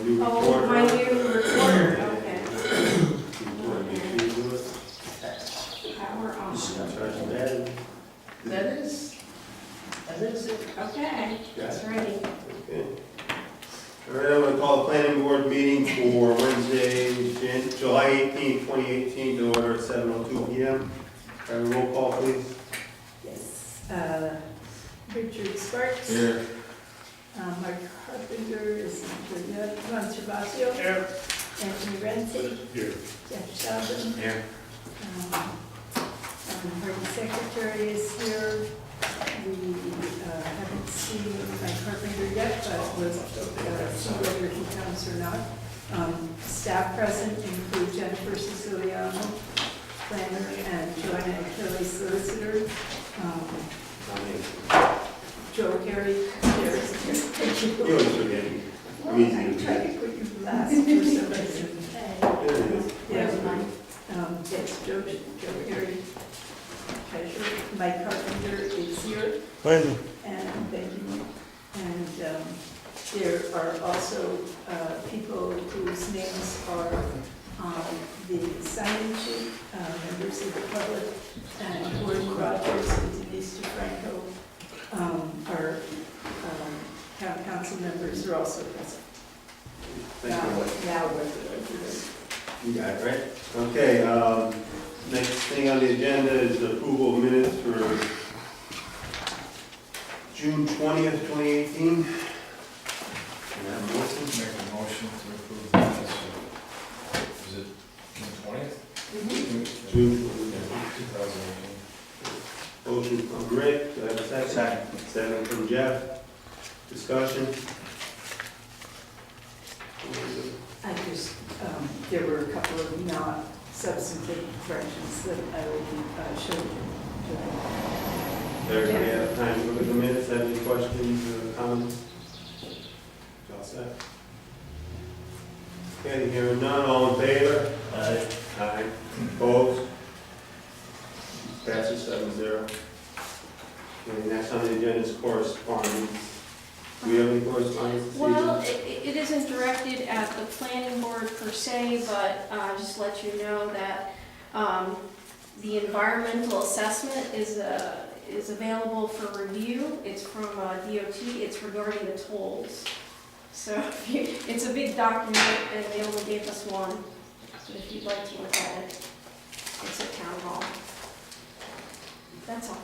new Oh, recorder. my new recorder, okay. Power on. Charge the battery. That is it. Okay, it's ready. Okay. All right, I'm going to call the planning board meeting for Wednesday, July 18, 2018, to order at 7:02 p.m. Have a roll call, please. Yes. Richard Sparks. Here. Mark Carpenter is here. Ron Servatio. Here. Anthony Renzi. Here. Jeff Sheldon. Here. Party secretary is here. We haven't seen Mike Carpenter yet, but we'll see whether he comes or not. Staff present include Jennifer Siciliano, planner, and Joanna Kelly, solicitor. Joe Gary, there's, thank You you. always forget me. I'm easy I to tried to put you last for some reason. There it is. Yeah, yes, Joe Gary, treasurer, Mike Carpenter is here, and thank you. And there are also people whose names are on the sign-in sheet, members of the public, and Gordon Rogers and Denise DeFranco, our town council members are also present. Thank you. Now, we're You got it, right? Okay, next thing on the agenda is the approval of minutes for June 20th, 2018. Can I have a motion? Make a motion to approve the minutes of, is it June 20th? June. 2018. Motion from Rick, do I have a second? Second. Second from Jeff. Discussion? I just, there were a couple of not substantive corrections that I will show you. Everybody have time to look at the minutes, have any questions or comments? All set? Okay, hearing none, all in favor? Aye. Aye. Opposed? Passes 7-0. Okay, next on the agenda is correspondence. Do we have any correspondence this Well, evening? it isn't directed at the planning board per se, but just let you know that the environmental assessment is available for review. It's from DOT, it's regarding the tolls. So it's a big document and they only gave us one. But if you'd like to look at it, it's at town hall. That's all.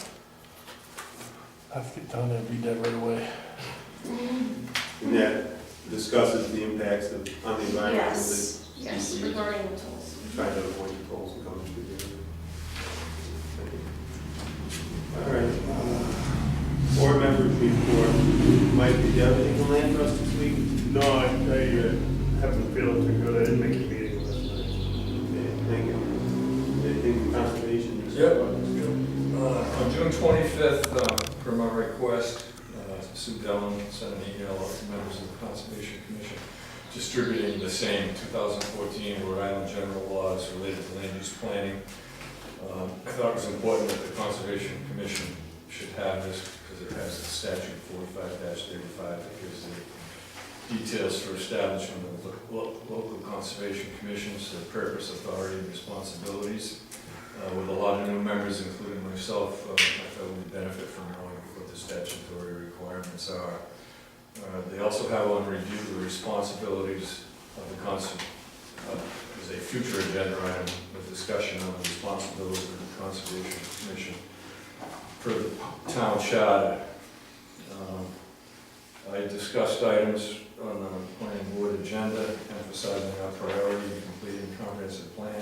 Have to get down there and read that right away. And that discusses the impacts on the environment. Yes, regarding the tolls. Try to avoid the tolls and coming through there. All right, board members report. Mike, did you have anything to land for us this week? No, I haven't feeling too good. I didn't make a meeting last night. Okay, thank you. Anything from conservation? Yep. On June 25th, per my request, Sue Dillon sent an email out to members of the Conservation Commission distributing the same 2014 Rhode Island general laws related to land use planning. I thought it was important that the Conservation Commission should have this because it has the statute 45-35 that gives the details for establishment of local conservation commissions, their purpose, authority, and responsibilities. With a lot of new members, including myself, I thought we'd benefit from knowing what the statutory requirements are. They also have on review the responsibilities of the as a future agenda item, a discussion on the responsibilities of the Conservation Commission for the town charter. I discussed items on the planning board agenda, emphasizing our priority in completing a comprehensive plan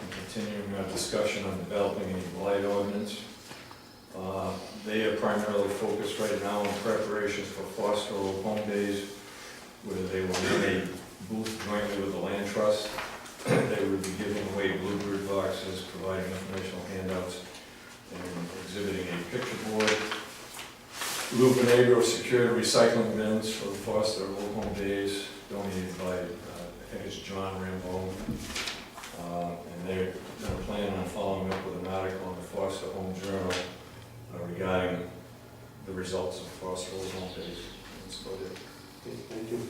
and continuing our discussion on developing a blight ordinance. They are primarily focused right now on preparations for Foster Old Home Days, where they will need a booth jointly with the Land Trust. They would be giving away bluebird boxes, providing informational handouts, and exhibiting a picture board. Loop and Agro secured recycling bins for the Foster Old Home Days, donated by, I think it's John Rambo. And they're planning on following up with an article in the Foster Home Journal regarding the results of Foster Old Home Days. That's about it. Okay, thank you.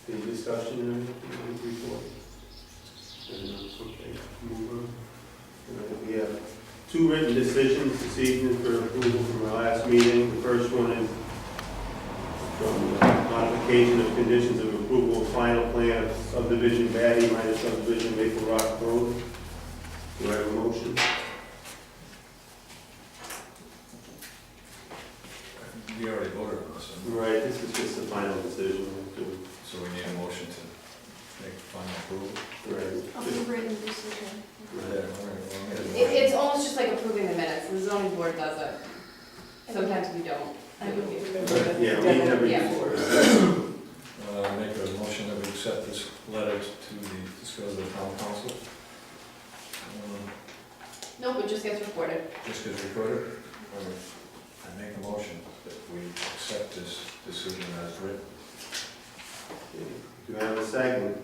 Any discussion or anything before? Okay, move on. All right, we have two written decisions this evening for approval from our last meeting. The first one is from modification of conditions of approval of final plan of subdivision Batty minus subdivision Maple Rock Road. Do I have a motion? We already voted on this one, Right, this is just the final decision. so we need a motion to make final approval. Right. Of the written decision. Yeah, all right, well, I'm gonna- It's almost just like approving the minutes, the zoning board does it. Sometimes we don't. I don't remember. Yeah, we never Yeah. before. Make a motion that we accept this letter to discuss the town council. Nope, it just gets recorded. Just gets recorded. I make a motion that we accept this decision as written. Do I have a second?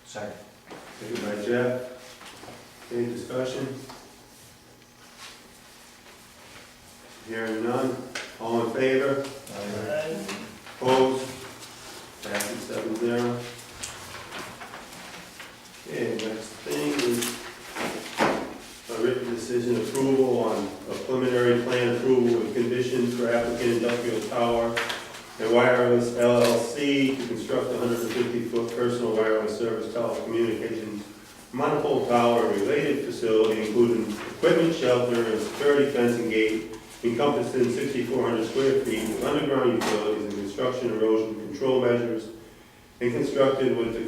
Second. Second by Jeff. Any discussion? Hearing none. All in favor? Opposed? Passes 7-0. Okay, next thing is a written decision approval on a preliminary plan approval with conditions for applicant Industrial Tower and Wireless LLC to construct a 150-foot personal wireless service telecommunications monopole tower and related facility, including equipment shelter and security fencing gate encompassing 6,400 square feet with underground utilities and construction erosion control measures, and constructed with the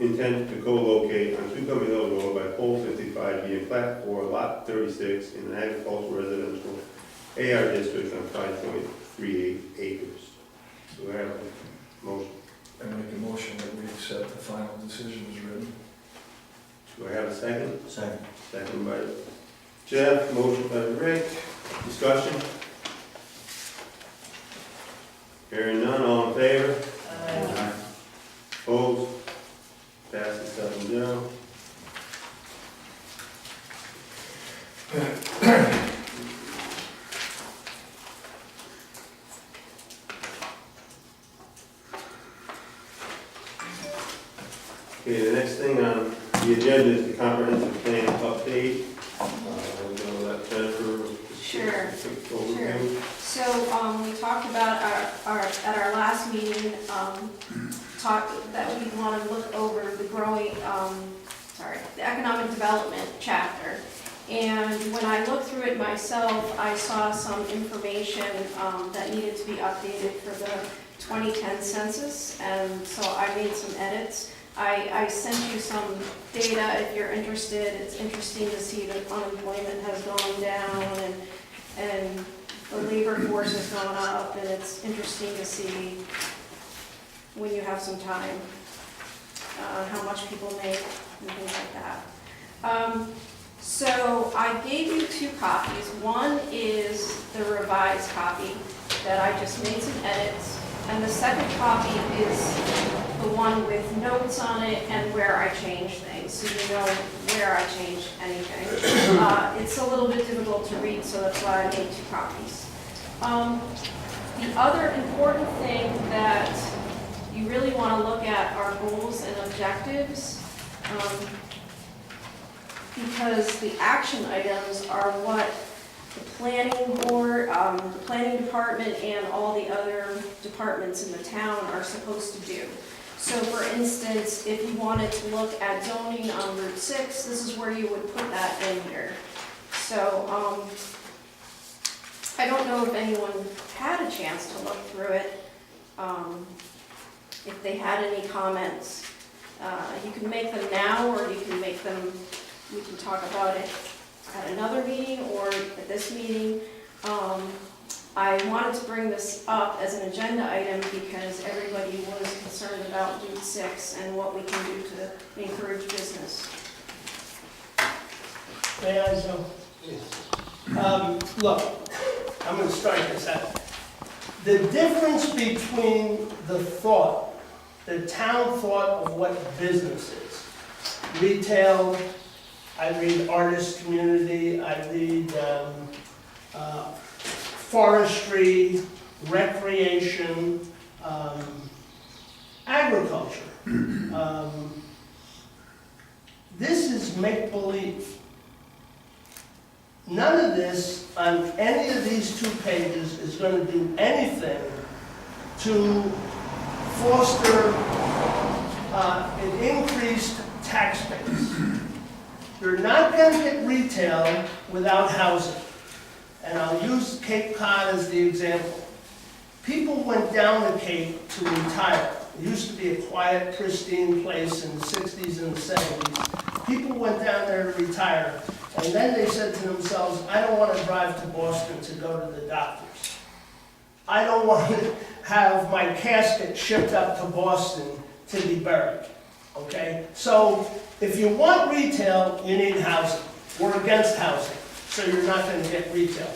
intent to co-locate on Tucumby Hill Road by pole 55 being plat 4, lot 36 in an agricultural residential AR district on 5.38 acres. So I have a motion. I make a motion that we accept the final decision as written. Do I have a second? Second. Second by Jeff, motion by Rick. Discussion? Hearing none, all in favor? Opposed? Passes 7-0. Okay, the next thing on the agenda is the comprehensive plan update. I'm gonna let Jennifer. Sure, Quick overview. So, we talked about at our last meeting, that we want to look over the growing, the economic development chapter. And when I looked through it myself, I saw some information, that needed to be updated for the 2010 census, and so I made some edits. I sent you some data if you're interested. It's interesting to see that unemployment has gone down and the labor force has gone up, and it's interesting to see when you have some time, how much people make and things like that. So I gave you two copies. One is the revised copy that I just made some edits, and the second copy is the one with notes on it and where I changed things, so you know where I changed anything. It's a little bit difficult to read, so that's why I made two copies. The other important thing that you really want to look at are goals and objectives, because the action items are what the planning board, the planning department, and all the other departments in the town are supposed to do. So for instance, if you wanted to look at zoning on Route 6, this is where you would put that in here. So, I don't know if anyone had a chance to look through it, if they had any comments. You can make them now, or you can make them, we can talk about it at another meeting or at this meeting. I wanted to bring this up as an agenda item because everybody was concerned about Route 6 and what we can do to encourage business. May I, Joe? Look, I'm gonna start this out. The difference between the town thought of what business is. Retail, I read artist community, I read forestry, recreation, make-believe. None of this on any of these 2 pages is going to do anything to foster an increased tax base. You're not going to get retail without housing. And I'll use Cape Cod as the example. People went down to Cape to retire. It used to be a quiet, pristine place in the 60s and the 70s. People went down there to retire, and then they said to themselves, I don't want to drive to Boston to go to the doctors. I don't want to have my casket shipped up to Boston to be buried, okay? So if you want retail, you need housing. We're against housing, so you're not going to get retail.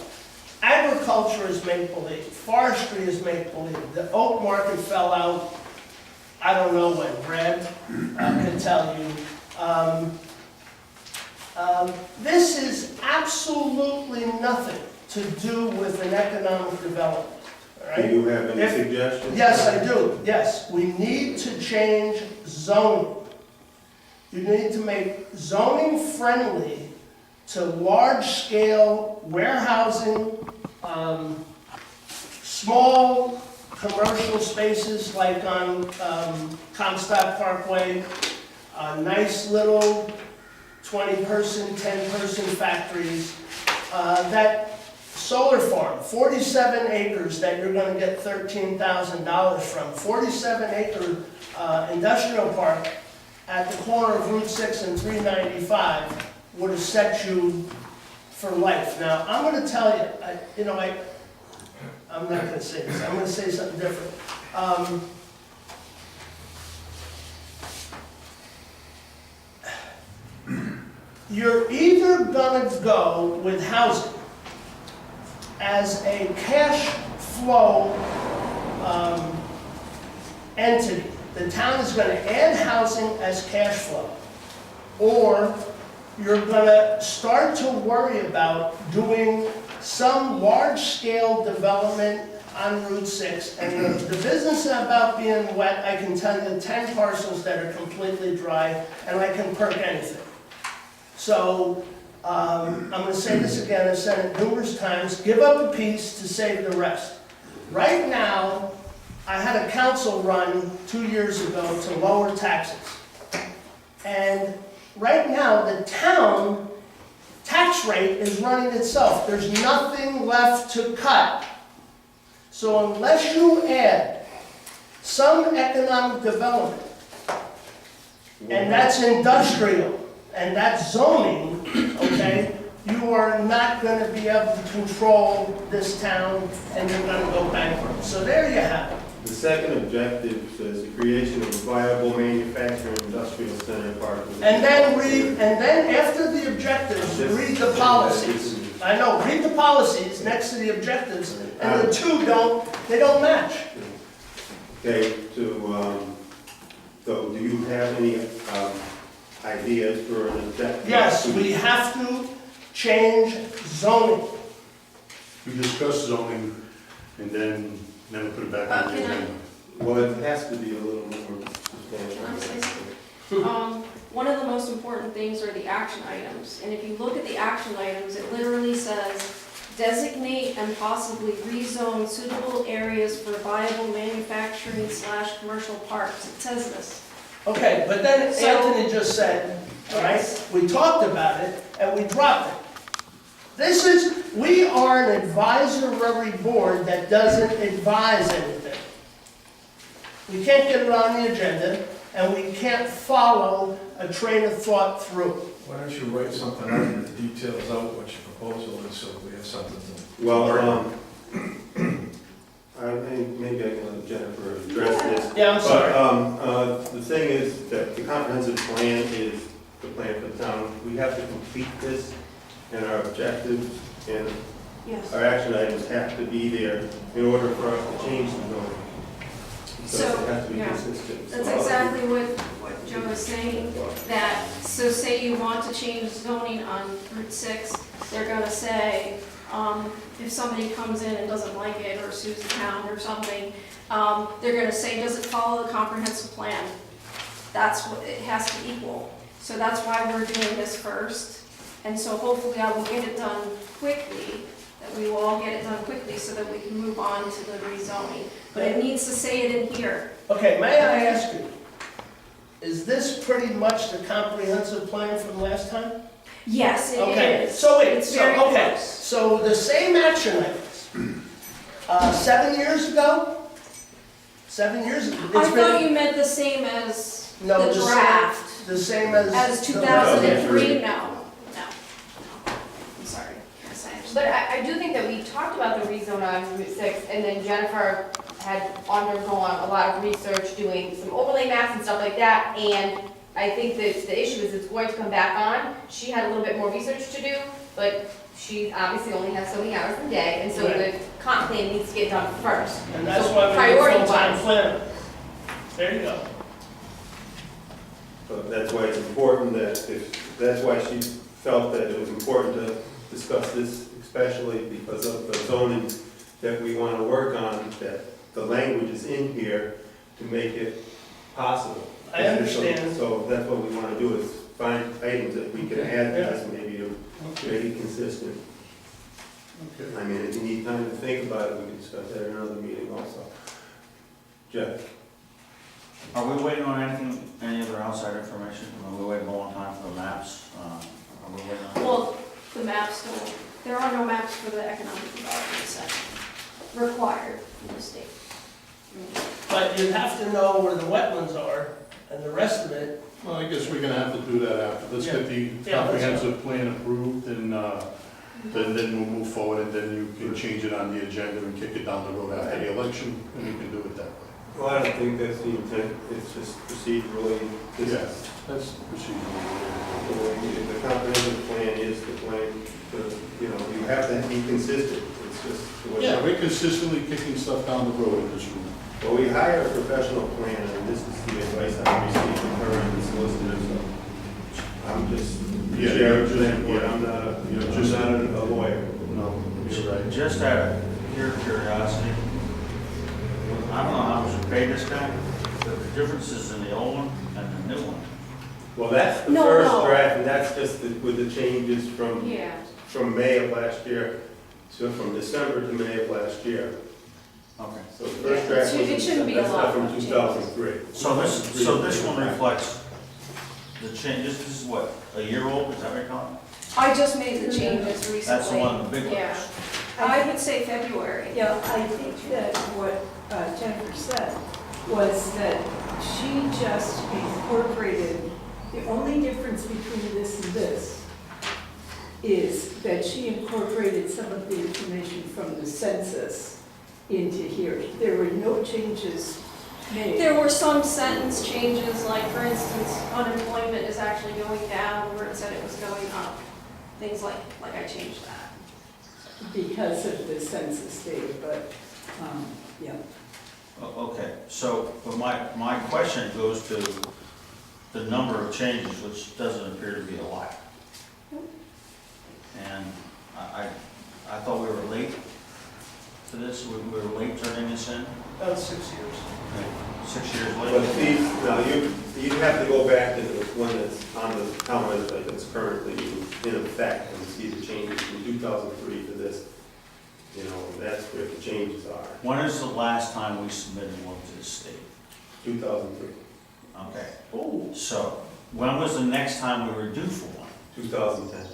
Agriculture is make-believe. Forestry is make-believe. The oak market fell out, I don't know when. Brad can tell you. This is absolutely nothing to do with an economic development. All right? Do you have any suggestions? Yes, I do. Yes, we need to change zoning. You need to make zoning friendly to large-scale warehousing, small commercial spaces like on Comstock Parkway, nice little 20-person, 10-person factories, that solar farm, 47 acres that you're going to get $13,000 from, 47-acre industrial park at the corner of Route 6 and 395 would have set you for life. Now, I'm going to tell you, I'm not going to say this. I'm going to say something different. You're either going to go with housing as a cash flow entity. The town is going to add housing as cash flow. Or you're going to start to worry about doing some large-scale development on Route 6. And the business about being wet, I can tell you 10 parcels that are completely dry, and I can perk anything. So I'm going to say this again, I've said it numerous times, give up a piece to save the rest. Right now, I had a council run 2 years ago to lower taxes. And right now, the town tax rate is running itself. There's nothing left to cut. So unless you add some economic development, and that's industrial, and that's zoning, okay, you are not going to be able to control this town, and you're going to go bankrupt. So there you have it. The second objective says the creation of a viable manufacturing industrial center park. And then after the objectives, read the policies. I know, read the policies next to the objectives, and the two don't match. Okay, so do you have any ideas for an objective? Yes, we have to change zoning. We discussed zoning and then never put it back on the Can I- agenda. Well, it has to be a little more Can I say substantial. One of the most important things are the action items, and if you look at the action items, it literally says, designate and possibly rezone suitable areas for viable manufacturing / commercial parks. It says this. Okay, but then So- Anthony just said, all right, Yes. we talked about it and we dropped it. We are an advisory board that doesn't advise anything. We can't get it on the agenda and we can't follow a train of thought through. Why don't you write something out that details out what your proposal is, so we have something to... Well, maybe I can let Jennifer address this. Yeah, I'm sorry. But the thing is that the comprehensive plan is the plan for the town. We have to complete this, and our objectives and Yes. our action items have to be there in order for us to change the zoning. So So, it has to be yeah, consistent. That's exactly what Joe is saying, that, so say you want to change zoning on Route 6, they're gonna say, if somebody comes in and doesn't like it, or sues the town or something, they're gonna say, does it follow the comprehensive plan? That's what it has to equal. So that's why we're doing this first. And so hopefully I will get it done quickly, that we will all get it done quickly so that we can move on to the rezoning. But it needs to say it in here. Okay, may I ask you, is this pretty much the comprehensive plan from last time? Yes, it Okay, is. so wait, It's so, very okay, close. so the same action items, 7 years ago? 7 years ago? I thought you meant the same as No, the the same- draft. The same as? As the- 2003, no. I'm sorry. Yes, I understand. But I do think that we talked about the rezone on Route 6, and then Jennifer had undergone a lot of research, doing some overlay maps and stuff like that, and I think that the issue is it's going to come back on. She had a little bit more research to do, but she obviously only has so many hours in a day, and so the comp plan needs to get done first. And that's So why we need a priority-wise- full-time planner. There you go. But that's why it's important that that's why she felt that it was important to discuss this, especially because of the zoning that we want to work on, that the language is in here to make it possible. I understand. So that's what we want to do, is find items that we can add to this, maybe to make it consistent. I mean, if you need time to think about it, we can discuss that in another meeting also. Jeff? Are we waiting on anything, any other outside information? Are we waiting a long time for the maps? Are we waiting on? Well, the maps don't, there are no maps for the economic development section required from the state. But you have to know where the wetlands are and the rest of it. Well, I guess we're gonna have to do that after. Let's get the Yeah, comprehensive plan approved and, then we'll move forward and then you can change it on the agenda and kick it down the road after the election and we can do it that way. Well, I don't think that's the intent, it's just procedurally, this Yes, is that's procedural. the way, the comprehensive plan is the plan, you know, you have to be consistent, it's just the way. Yeah, we're consistently kicking stuff down the road in this room. Well, we hire a professional planner, and this is the advice I received from her and the solicitor, so I'm just, Yeah, sharing you're that, just- I'm not, you're I'm just- not a lawyer. No, you're right. Just out of pure curiosity, I don't know how much you pay this guy, but the differences in the old one and the new one. Well, that's the No, first no. draft, and that's just with the changes Yeah. from May of last year, so from December to May of last year. Okay. So the first Yeah, draft was, it shouldn't be a that's lot not from of changes. 2003. So this one reflects the changes, this is what, a year old, is that what you're calling? I just made the changes recently. That's the one, the big one. Yeah. I would say February. Yeah, I think that what Jennifer said was that she just incorporated, the only difference between this and this is that she incorporated some of the information from the census into here. There were no changes made. There were some sentence changes, like for instance, unemployment is actually going down where it said it was going up. Things like I changed that. Because of the census data, but, yeah. Okay, so, but my question goes to the number of changes, which doesn't appear to be a lot. And I thought we were late to this, we were late turning this in, About 6 years. 6 years But late. these, now you have to go back to the one that's on the town website that's currently in effect and see the changes from 2003 to this. You know, that's where the changes are, When is the last time we submitted one to the state? 2003, Okay, Oh, so when was the next time we were due for one? 2010.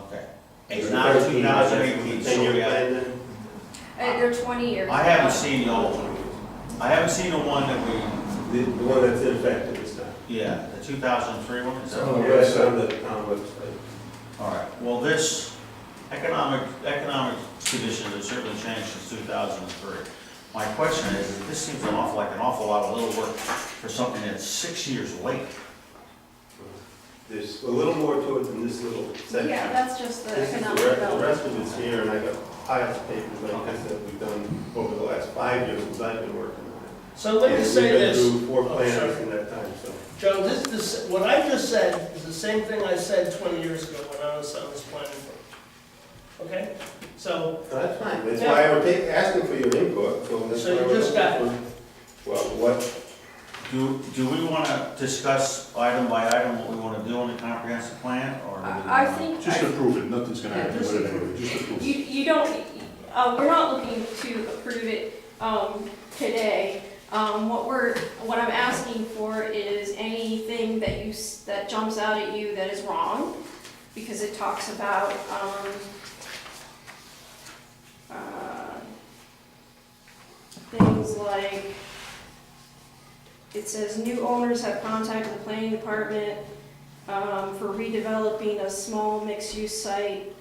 Okay. Eight. It's now 2018, so 10-year we have, plan then? They're 20 years. I haven't seen the old one. I haven't seen the one that we, The one that's in effect at this time. yeah, the 2003 one, is that? Oh, Yeah, it's on the town website. All right, well, this economic conditions have certainly changed since 2003. My question is, this seems like an awful lot of little work for something that's 6 years late. There's a little more to it than this little section. Yeah, that's just the This is economic the development. rest of it's here, and I got piles of papers like this that we've done over the last 5 years since I've been working on it. so let me And say this. We've been through 4 Oh, planners sorry. in that time, so. Joe, what I just said is the same thing I said 20 years ago when I was on this planning board. Okay? So, No, that's fine, that's why I was asking for your input, so that's So why you we're just got looking for, well, what Do we want to discuss item by item what we want to do in the comprehensive plan, or? do we I wanna- think, Just approve it, nothing's gonna happen with it anyway, just approve it. you don't, we're not looking to approve it, today. What I'm asking for is anything that that jumps out at you that is wrong, because it talks about, things like, it says new owners have contacted the planning department, for redeveloping a small mixed-use site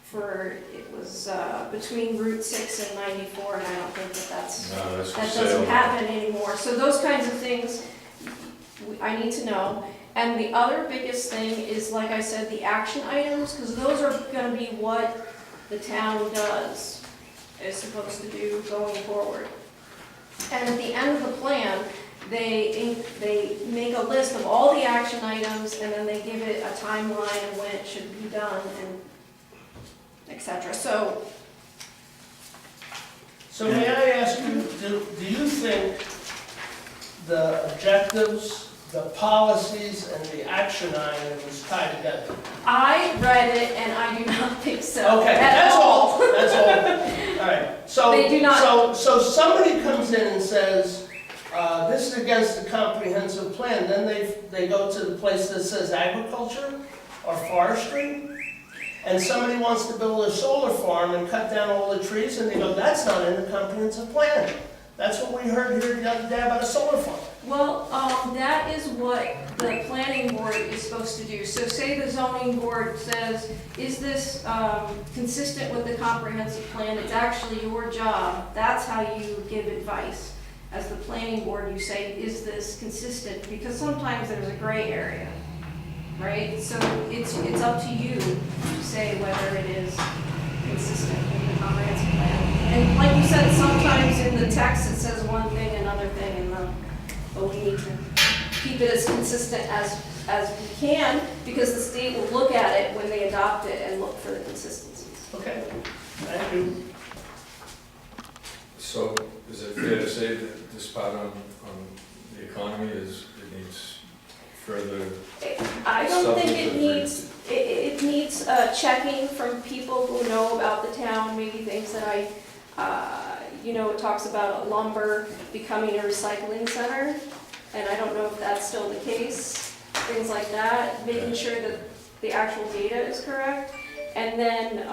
for, it was, between Route 6 and 94, and I don't think that No, that's for that sale. doesn't happen anymore. So those kinds of things, I need to know. And the other biggest thing is, like I said, the action items, because those are gonna be what the town does, is supposed to do going forward. And at the end of the plan, they make a list of all the action items, and then they give it a timeline of when it should be done, and et cetera. So, So may I ask you, do you think the objectives, the policies, and the action items tie together? I read it, and I do not think so. Okay, at that's all, that's all. All right, so. They do not- So somebody comes in and says, this is against the comprehensive plan, then they go to the place that says agriculture or forestry, and somebody wants to build a solar farm and cut down all the trees, and they go, that's not in the comprehensive plan. That's what we heard here the other day about a solar farm. Well, that is what the planning board is supposed to do. So say the zoning board says, is this consistent with the comprehensive plan? It's actually your job. That's how you give advice. As the planning board, you say, is this consistent? Because sometimes there's a gray area, right? So it's up to you to say whether it is consistent with the comprehensive plan. And like you said, sometimes in the text it says one thing, another thing, but we need to keep it as consistent as we can, because the state will look at it when they adopt it and look for the consistencies. Okay, thank you. So is it fair to say that this part on the economy is, it needs further? I don't think it Substantive needs, it needs checking from people who know about the town, maybe things that it talks about lumber becoming a recycling center, and I don't know if that's still the case, things like that, making sure that the actual data is correct, and then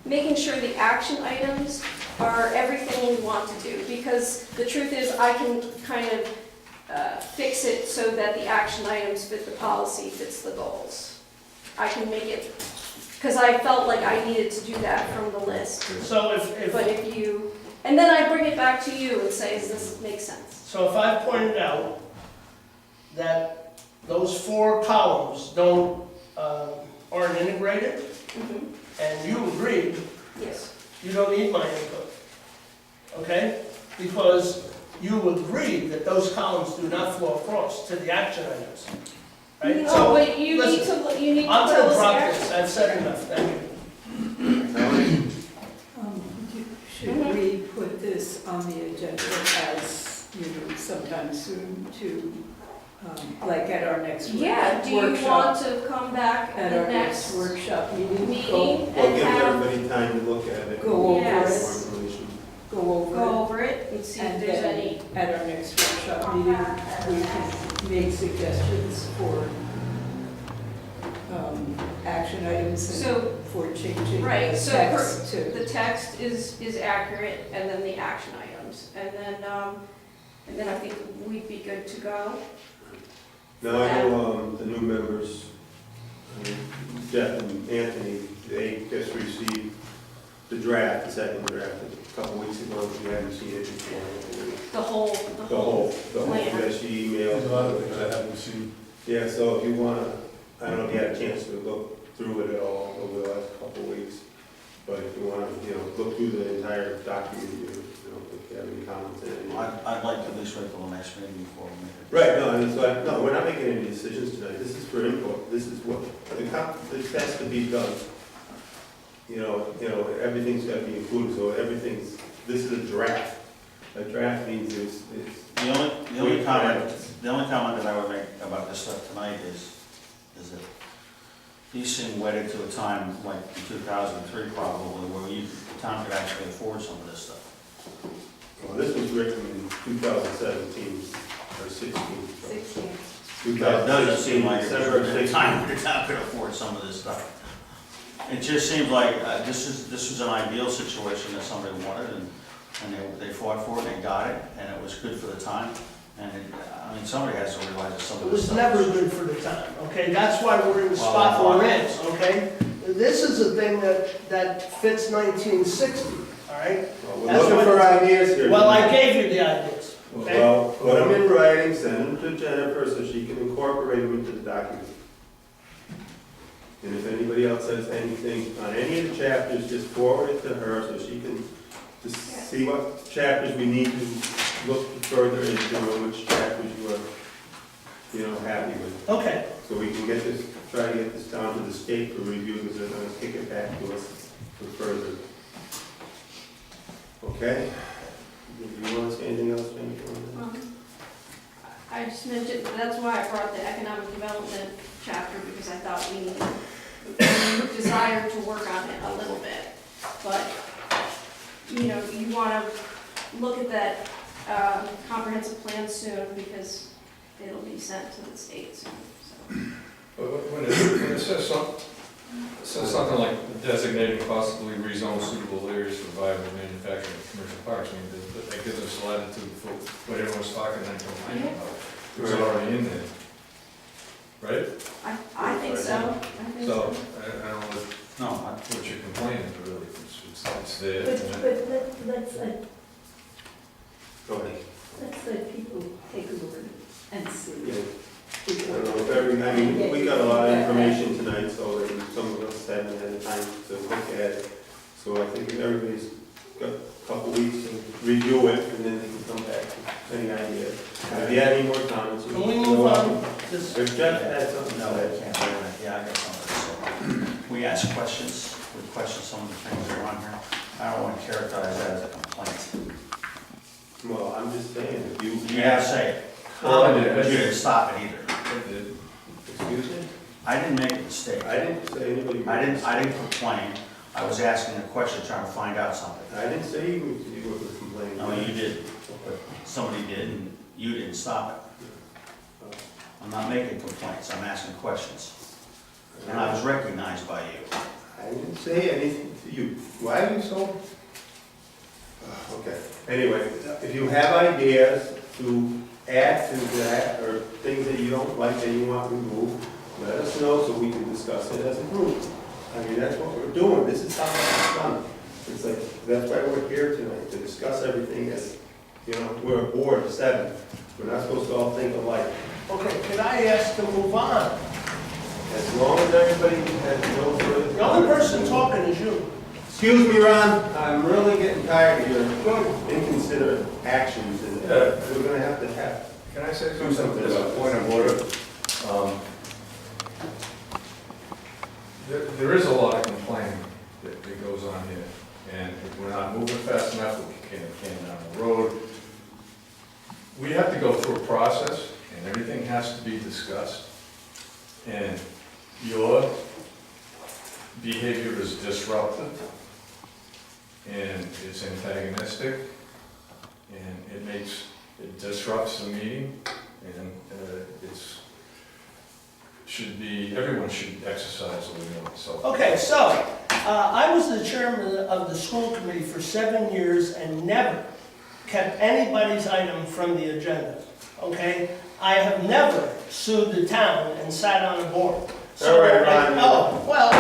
making sure the action items are everything we want to do, because the truth is, I can kind of fix it so that the action items fit the policy, fits the goals. I can make it, because I felt like I needed to do that from the list. So But if you, and then I bring it back to you and say, does this make sense? So if I pointed out that those 4 columns aren't integrated, Mhm. and you agreed, Yes. you don't need my input, okay? Because you agreed that those columns do not flow across to the action items, right? No, So, but you need listen, to, you need to I'm tell gonna us the drop action. this, I've said enough, thank you. Should we put this on the agenda as, sometime soon to, like at our next Yeah, do you want workshop? to come back At at our the next next workshop meeting? meeting We'll and give have, everybody time to look at it. Go over Yes. More information. Go go over over it and see if And there's then- any. it. At our next workshop meeting, we can make suggestions for action items and So, for changing right, the so text to. the text is accurate, and then the action items, and then I think we'd be good to go. Now, I know the new members, Jeff and Anthony, they just received the draft, the second draft, a couple weeks ago, if you hadn't seen it before. The whole plan. That she There's a lot of emailed. things I haven't seen. Yeah, so if you wanna, I don't know if you had a chance to look through it at all over the last couple of weeks, but if you wanna, look through the entire document, if you have any comments in it. I'd like to at least wait till the next meeting before we make it. Right, no, and so, no, we're not making any decisions tonight, this is for input, this is what, this has to be done. Everything's gotta be included, so this is a draft. a draft means it's, The only comment that I would make about this stuff tonight is that these seem wedded to a time like in 2003 probably, where the town could actually afford some of this stuff. well, this was written in 2017 or 16. so 16. It doesn't seem 2016, like it's December written at a 16. time where the town could afford some of this stuff. It just seems like this was an ideal situation that somebody wanted, and they fought for it, and they got it, and it was good for the time. And I mean, somebody has to realize that some It of this was stuff. never good for the town, okay? That's why we're in the spot Well, we're in, okay? This is a thing that fits 1960, all right? Well, we're That's looking what- for ideas here. Well, I gave you the ideas, okay? Well, put them in writing, send them to Jennifer so she can incorporate them into the document. And if anybody else has anything on any of the chapters, just forward it to her so she can just see what chapters we need to look further into and which chapters you are, happy with. Okay, So we can get this, try to get this down to the state for review, because they're gonna kick it back to us for further. Okay? Do you want to say anything else, Jennifer? on that? I just mentioned, that's why I brought the economic development chapter, because I thought we desired to work on it a little bit. But, you want to look at that comprehensive plan soon, because it'll be sent to the state soon, so. But when it says something like designating possibly rezone suitable areas for viable manufacturing and commercial parks, I mean, that gives us latitude for what everyone's talking and complaining about. It's already in there, right? I think so, I think So, so. I don't know No, what you're complaining, really, it's there. But let's Go ahead. let people take a look and see. Yeah. I don't know, we got a lot of information tonight, so that some of us haven't had time to look at it. So I think if everybody's got a couple weeks to review it, and then they can come back with any ideas. If you have any more comments. can we move on? This- If Jeff had something to no, say. I can't do that. Yeah, I got something to say. We ask questions, we question some of the things that are on here. I don't want to characterize that as a complaint. Well, I'm just saying, if you. You have to say it. Well, I did. But you didn't stop it either. Excuse me? I didn't make a mistake. I didn't say anybody. I didn't complain. I was asking a question, trying to find out something. I didn't say you were complaining. No, you did. But somebody did, and you didn't stop it. I'm not making complaints, I'm asking questions. And I was recognized by you. I didn't say anything to you. Why are you so? Okay, anyway, if you have ideas to add to that, or things that you don't like that you want removed, let us know so we can discuss it as a group. I mean, that's what we're doing, this is how it's done. It's like, that's why we're here tonight, to discuss everything as, we're a board of 7. We're not supposed to all think alike. Okay, could I ask to move on? As long as everybody has no further. The only person talking is you. Excuse me, Ron, I'm really getting tired of your inconsiderate actions, and we're gonna have to have. Can I say Do something as a about point this. of order? There is a lot of complaining that goes on here, and if we're not moving fast enough, we can't down the road. We have to go through a process, and everything has to be discussed. And your behavior is disruptive, and it's antagonistic, and it disrupts the meeting, and everyone should exercise a little more, so. Okay, so, I was the chairman of the school committee for 7 years and never kept anybody's item from the agenda, okay? I have never sued the town and sat on a board. So, All right, Ron. Oh, well,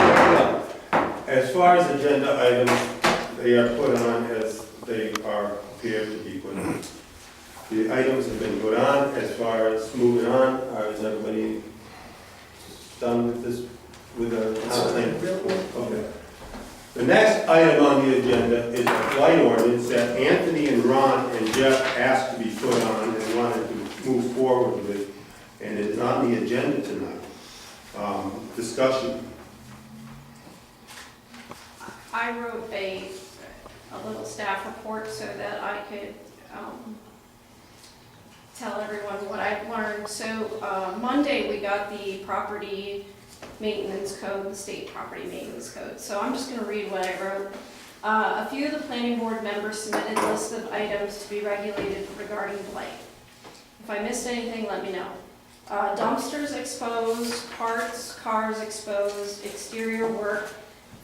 As far as agenda items, they are put on as they are appeared to be put on. The items have been put on. As far as moving on, is everybody done with this, with the town plan? Okay. The next item on the agenda is a blight ordinance that Anthony and Ron and Jeff asked to be put on and wanted to move forward with, and it's on the agenda tonight. Discussion. I wrote a little staff report so that I could tell everyone what I've learned. So Monday, we got the property maintenance code, the state property maintenance code. So I'm just gonna read what I wrote. A few of the planning board members submitted lists of items to be regulated regarding blight. If I missed anything, let me know. Dumpsters exposed, parts, cars exposed, exterior work,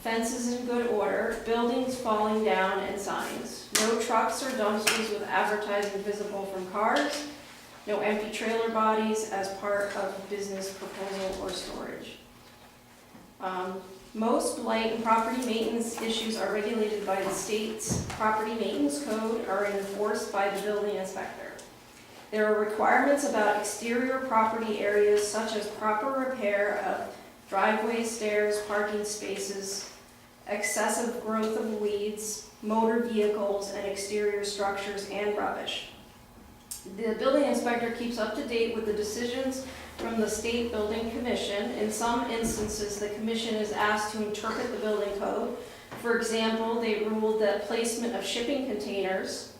fences in good order, buildings falling down, and signs. No trucks or dumpsters with advertising visible from cars. No empty trailer bodies as part of business proposal or storage. Most blight and property maintenance issues are regulated by the state's property maintenance code or enforced by the building inspector. There are requirements about exterior property areas such as proper repair of driveways, stairs, parking spaces, excessive growth of weeds, motor vehicles, and exterior structures and rubbish. The building inspector keeps up to date with the decisions from the State Building Commission. In some instances, the commission is asked to interpret the building code. For example, they ruled that placement of shipping containers,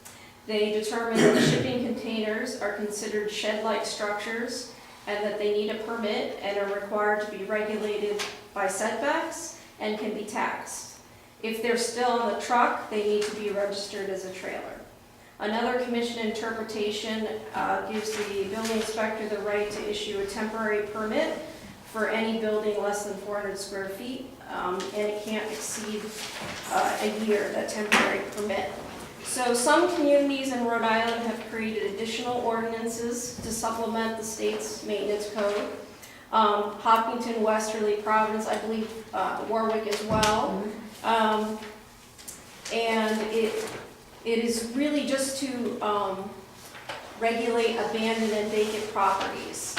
they determined that shipping containers are considered shed-like structures and that they need a permit and are required to be regulated by setbacks and can be taxed. If they're still on the truck, they need to be registered as a trailer. Another commission interpretation gives the building inspector the right to issue a temporary permit for any building less than 400 square feet, and it can't exceed a year, that temporary permit. So some communities in Rhode Island have created additional ordinances to supplement the state's maintenance code. Hopkinton, Westerly, Providence, I believe Warwick as well. And it is really just to regulate abandoned and vacant properties.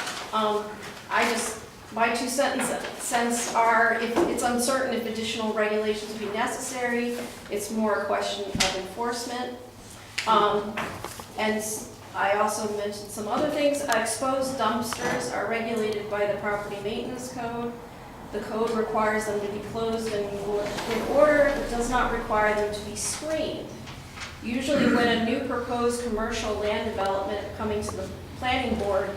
My 2 cents are, if it's uncertain if additional regulations be necessary, it's more a question of enforcement. And I also mentioned some other things. Exposed dumpsters are regulated by the property maintenance code. The code requires them to be closed and in order. It does not require them to be screened. Usually when a new proposed commercial land development coming to the planning board,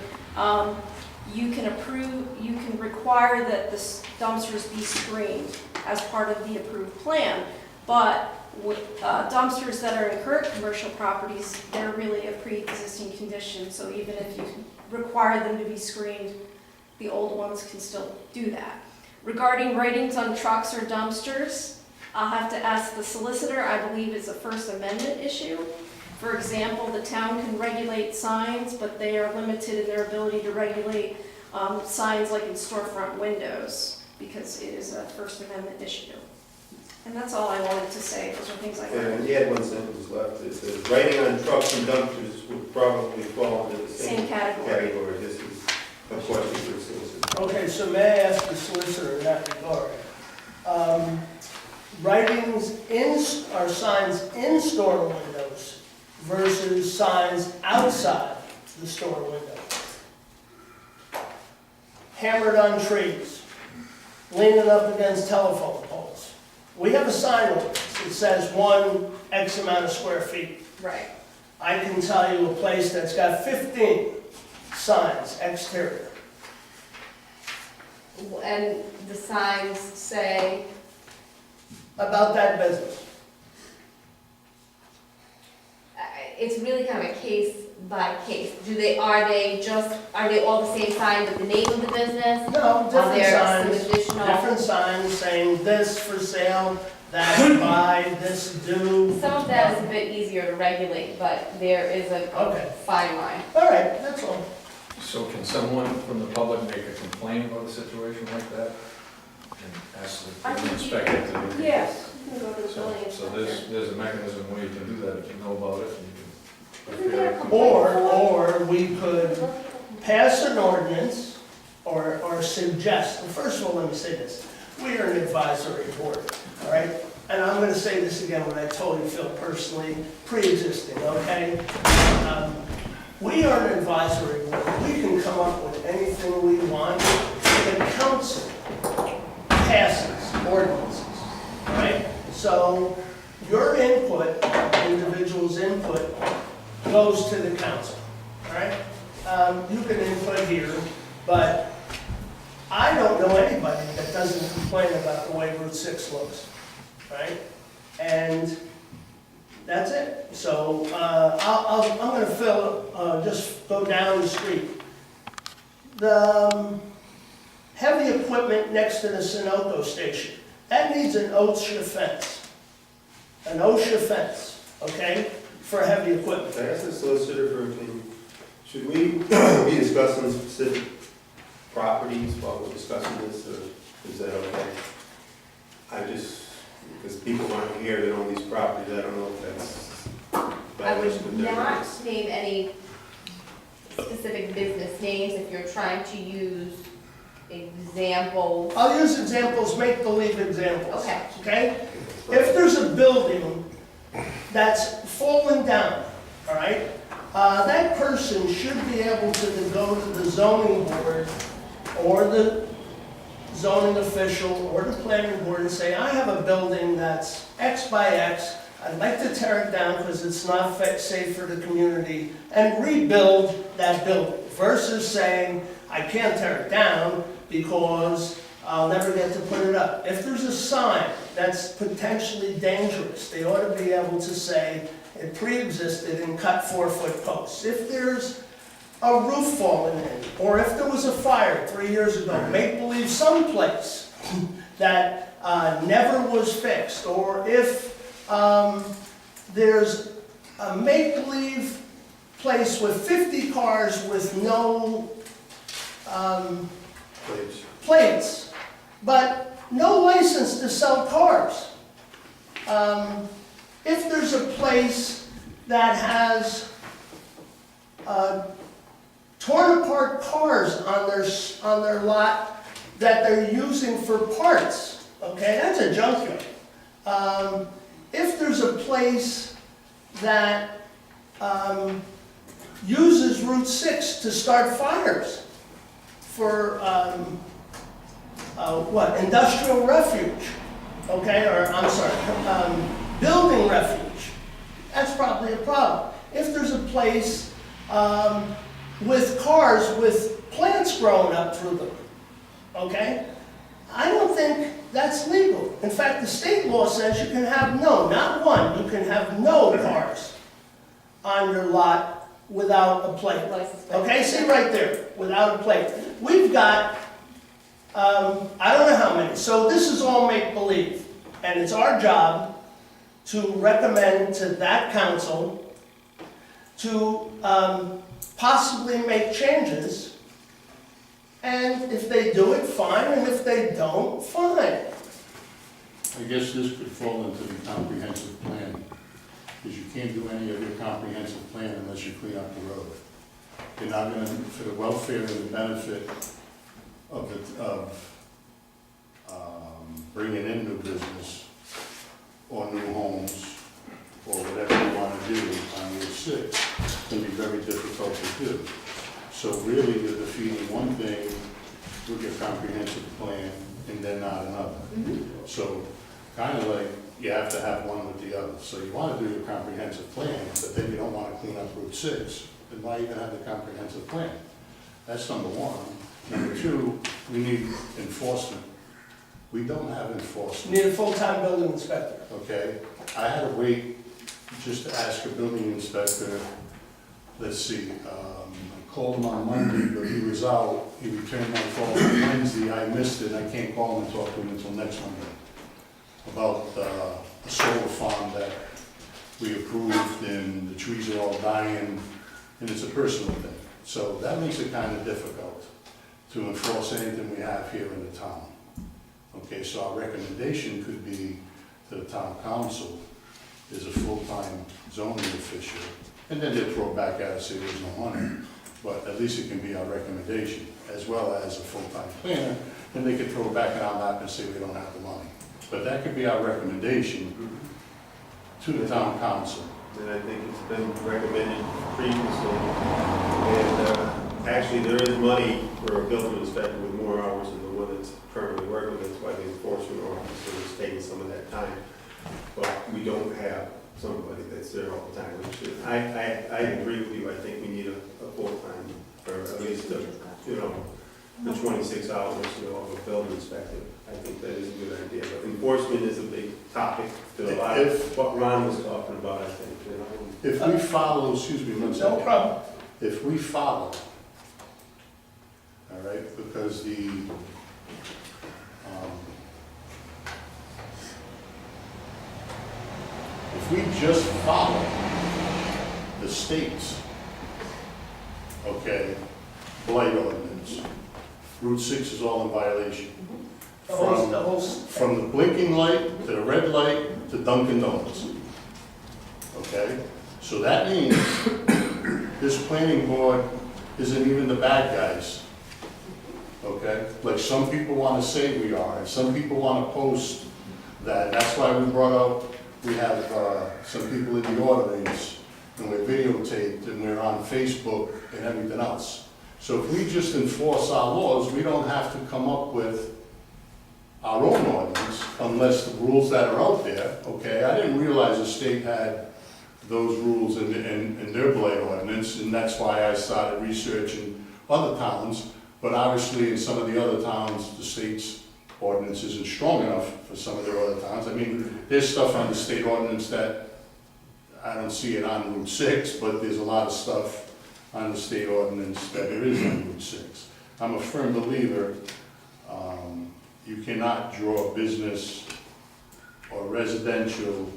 you can require that the dumpsters be screened as part of the approved plan. But with dumpsters that are in current commercial properties, they're really a pre-existing condition. So even if you require them to be screened, the old ones can still do that. Regarding writings on trucks or dumpsters, I'll have to ask the solicitor. I believe it's a First Amendment issue. For example, the town can regulate signs, but they are limited in their ability to regulate signs like in storefront windows because it is a First Amendment issue. And that's all I wanted to say. Those are things I learned. And you had one sentence left. It says, writing on trucks and dumpsters would probably fall into the Same category. This is a question for the solicitor. Okay, so may I ask the solicitor in that regard? Writings or signs in store windows versus signs outside the store window. Hammered on trees, leaning up against telephone poles. We have a sign ordinance that says 1 X amount of square feet. Right. I can tell you a place that's got 15 signs exterior. And the signs say, About that business. it's really kind of a case by case. Are they all the same sign with the name of the business? No, Are different there signs. some additional? Different signs saying this for sale, that buy, this do. Some of that is a bit easier to regulate, but there is a Okay. fine line. All right, that's all. So can someone from the public make a complaint about a situation like that? And ask the building inspector to do it? Yes, you can go to the building So inspector. there's a mechanism where you can do that if you know about it. And you Isn't there a can complaint? Or we could pass an ordinance or suggest, well, first of all, let me say this. We are an advisory board, all right? And I'm gonna say this again when I totally feel personally pre-existing, okay? We are an advisory board. We can come up with anything we want. The council passes ordinances, all right? So your input, individuals' input, goes to the council, all right? You can input here, but I don't know anybody that doesn't complain about the way Route 6 looks, right? And that's it. So I'm going to just go down the street. The heavy equipment next to the Sunoco station, that needs an OSHA fence. An OSHA fence, okay, for heavy equipment. Can I ask the solicitor for opinion? Should we be discussing specific properties while we're discussing this, or is that okay? Because people aren't here that own these properties, I don't know if that's I violation of would their not rights. name any specific business names if you're trying to use examples. I'll use examples, make-believe examples. Okay. Okay? If there's a building that's fallen down, all right, that person should be able to go to the zoning board or the zoning official or the planning board and say, I have a building that's X by X, I'd like to tear it down because it's not safe for the community, and rebuild that building, versus saying, I can't tear it down because I'll never get to put it up. If there's a sign that's potentially dangerous, they ought to be able to say it pre-existed and cut 4-foot posts. If there's a roof falling in, or if there was a fire 3 years ago, make believe someplace that never was fixed, or if there's a make-believe place with 50 cars with no plates, but no license to sell cars. If there's a place that has torn apart cars on their lot that they're using for parts, okay, that's a junkyard. If there's a place that uses Route 6 to start fires for industrial refuge, okay, or I'm sorry, building refuge, that's probably a problem. If there's a place with cars with plants growing up through them, okay, I don't think that's legal. In fact, the state law says you can have not one, you can have no cars on your lot without a plate. License plate. Okay, see right there, without a plate. We've got, I don't know how many, so this is all make-believe. And it's our job to recommend to that council to possibly make changes. And if they do it, fine, and if they don't, fine. I guess this could fall into the comprehensive plan, because you can't do any of your comprehensive plan unless you clean up the road. You're not gonna, for the welfare and the benefit of bringing in new business or new homes, or whatever you wanna do on Route 6, can be very difficult to do. So really, you're defeating one thing with your comprehensive plan and then not another. So kind of like you have to have one with the other. So you want to do your comprehensive plan, but then you don't want to clean up Route 6. Then why even have the comprehensive plan? That's number one. Number two, we need enforcement. We don't have You enforcement, need a full-time building inspector. okay? I had to wait just to ask a building inspector, let's see, I called him on Monday, but he was out. He returned my call on Wednesday. I missed it. I can't call him and talk to him until next Monday about a solar farm that we approved, and the trees are all dying, and it's a personal thing. So that makes it kind of difficult to enforce anything we have here in the town. Okay, so our recommendation could be to the town council is a full-time zoning official, and then they'll throw it back at us, say there's no money. But at least it can be our recommendation, as well as a full-time planner, then they could throw it back in our lap and say we don't have the money. But that could be our recommendation to the town council. And I think it's been recommended previously. And actually, there is money for a building inspector with more hours than the one that's currently working. That's why the enforcement officer is taking some of that time. But we don't have somebody that's there all the time. I agree with you, I think we need a full-time, or at least, the 26 hours, of a building inspector. I think that is a good idea, but enforcement is a big topic to a lot of what Ron was talking about, I think, If we follow, excuse me one No second. problem. If we follow, all right, because if we just follow the state's, okay, blight ordinance, Route 6 is all in violation. The whole, From the blinking light, to the red light, to Dunkin' Donuts. Okay? So that means this planning board isn't even the bad guys. Okay? Like some people want to say we are, and some people want to post that. That's why we brought up, we have some people in the audience, and we're videotaped, and we're on Facebook and everything else. So if we just enforce our laws, we don't have to come up with our own ordinance, unless the rules that are out there, okay? I didn't realize the state had those rules in their blight ordinance, and that's why I started researching other towns. But obviously, in some of the other towns, the state's ordinance isn't strong enough for some of their other towns. I mean, there's stuff on the state ordinance that I don't see it on Route 6, but there's a lot of stuff on the state ordinance that there is on Route 6. I'm a firm believer, you cannot draw business or residential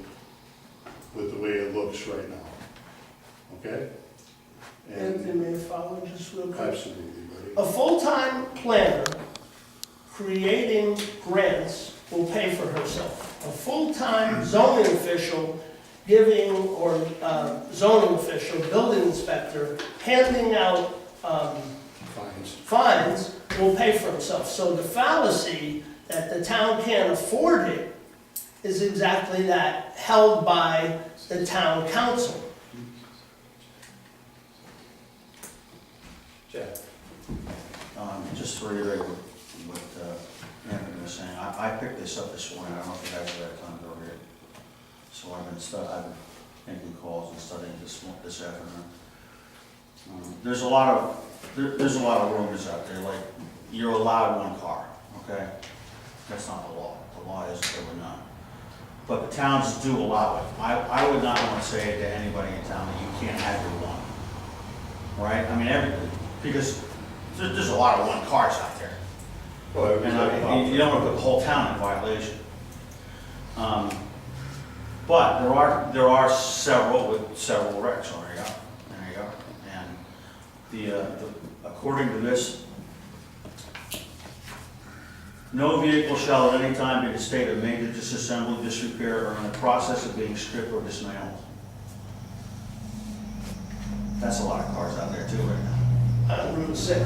with the way it looks right now, okay? and may I follow just real quick? Absolutely, buddy. A full-time planner creating grants will pay for herself. A full-time zoning official giving, or zoning official, building inspector, handing out Fines. fines will pay for himself. So the fallacy that the town can't afford it is exactly that, held by the town council. Jeff. Just to reiterate what Anthony was saying, I picked this up this morning, I don't know if you guys had time to go over it. So I've been making calls and studying this afternoon. There's a lot of rumors out there, like, you're allowed one car, okay? That's not the law. The law is that we're not. But the towns do allow it. I would not want to say to anybody in town that you can't have your one, right? I mean, because there's a lot of one cars out there. Well, And you don't want to put the whole town in violation. But there are several wrecks. Oh, there you go. And according to this, no vehicle shall at any time be in a state of major disassembly, disrepair, or in the process of being stripped or dismantled. That's a lot of cars out there too right now. Route 6.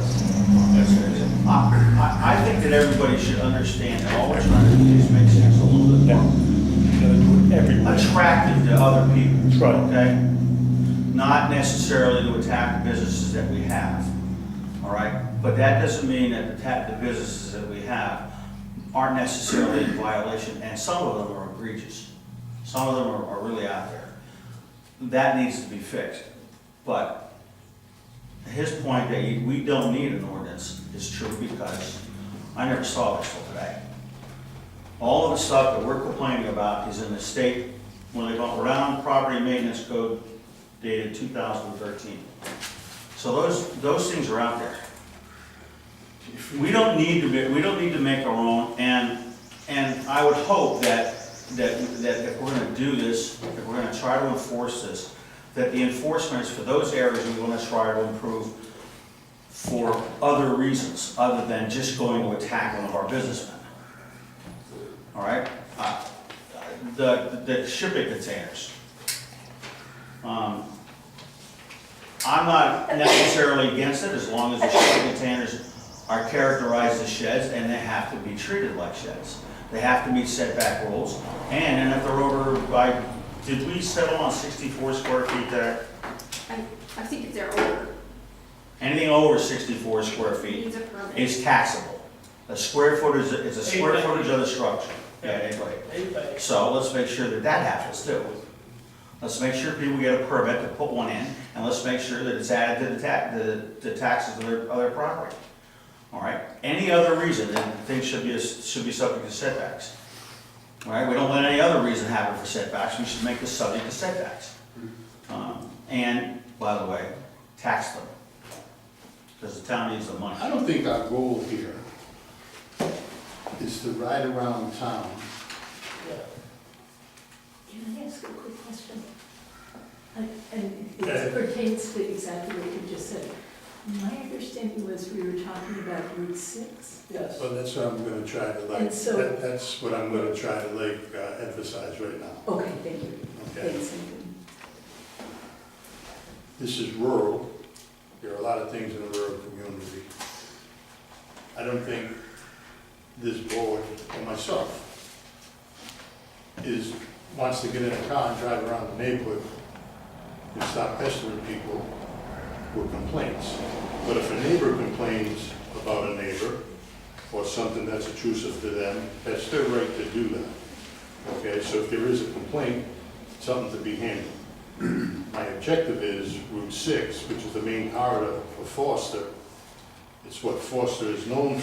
I think that everybody should understand that all we're trying to do is make things a little bit more attractive to other people. That's right. Okay? Not necessarily to attack the businesses that we have, all right? But that doesn't mean that the businesses that we have aren't necessarily in violation, and some of them are egregious. Some of them are really out there. That needs to be fixed. But his point that we don't need an ordinance is true, because I never saw this till today. All of the stuff that we're complaining about is in the state, when they go around property maintenance code dated 2013. So those things are out there. We don't need to make our own, and I would hope that if we're gonna do this, if we're gonna try to enforce this, that the enforcement is for those areas we wanna try to improve for other reasons, other than just going to attack one of our businessmen. All right? The shipping containers. I'm not necessarily against it, as long as the shipping containers are characterized as sheds, and they have to be treated like sheds. They have to meet setback rules, and if they're over by, did we settle on 64 square feet there? I think if they're over, Anything over 64 square it feet needs a permit. is taxable. A square footage is a square footage of the structure. Yeah, anybody. Anybody. So let's make sure that that happens too. Let's make sure people get a permit to put one in, and let's make sure that it's added to the taxes of their property. All right? Any other reason, then things should be subject to setbacks. All right? We don't let any other reason happen for setbacks, we should make this subject to setbacks. And, by the way, tax them. Because the town needs the money. I don't think our goal here is to ride around town. Can I ask a quick question? And it pertains to exactly what you just said. My understanding was we were talking about Route 6. Yes. So that's what I'm gonna try to And so- that's what I'm gonna try to emphasize right now, Okay, thank you. okay? Thanks. This is rural, there are a lot of things in a rural community. I don't think this board, or myself, wants to get in a car and drive around the neighborhood and start pestering people with complaints. But if a neighbor complains about a neighbor, or something that's intrusive to them, that's their right to do that. Okay, so if there is a complaint, something to be handled. My objective is Route 6, which is the main corridor for Foster. It's what Foster is known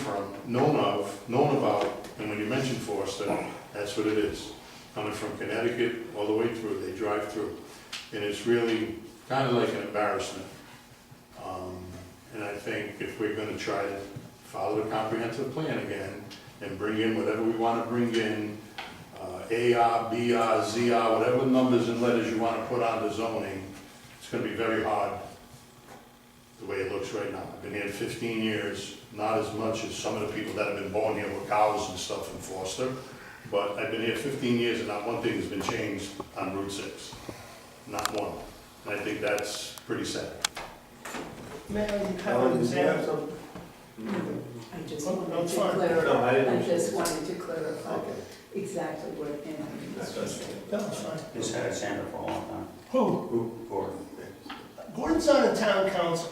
about, and when you mention Foster, that's what it is. Coming from Connecticut all the way through, they drive through. And it's really kind of like an embarrassment. And I think if we're gonna try to follow the comprehensive plan again, and bring in whatever we wanna bring in, AR, BR, ZR, whatever numbers and letters you wanna put on the zoning, it's gonna be very hard the way it looks right now. I've been here 15 years, not as much as some of the people that have been born here with cows and stuff in Foster, but I've been here 15 years and not one thing has been changed on Route 6. Not one. And I think that's pretty sad. May I have an Ellen, did you have example? something? I just Oh, wanted that's to fine. No, I clarify, didn't- I just wanted to clarify Okay. exactly what Anthony was That's saying. That's fine. It's had its hand up for a long time. Who? Gordon. Gordon's on the town council,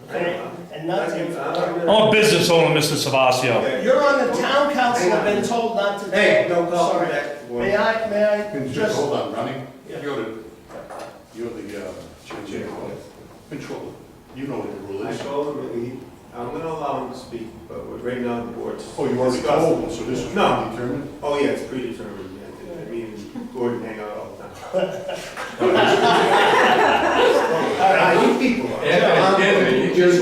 okay? And nothing. I'm a business owner, Mr. Savasio. Okay. You're on the town council, I've been told not to. Hey, don't call me Sorry. back. May I Just just, hold on, Ronnie. Yeah. You're the controller. You know what the rule I is. told him, I'm gonna allow him to speak, but right now the board's. Oh, you already told him, so this is No. determined? Oh, yeah, it's predetermined, yeah. I mean, Gordon hang out all the time. You people are. Anthony, you just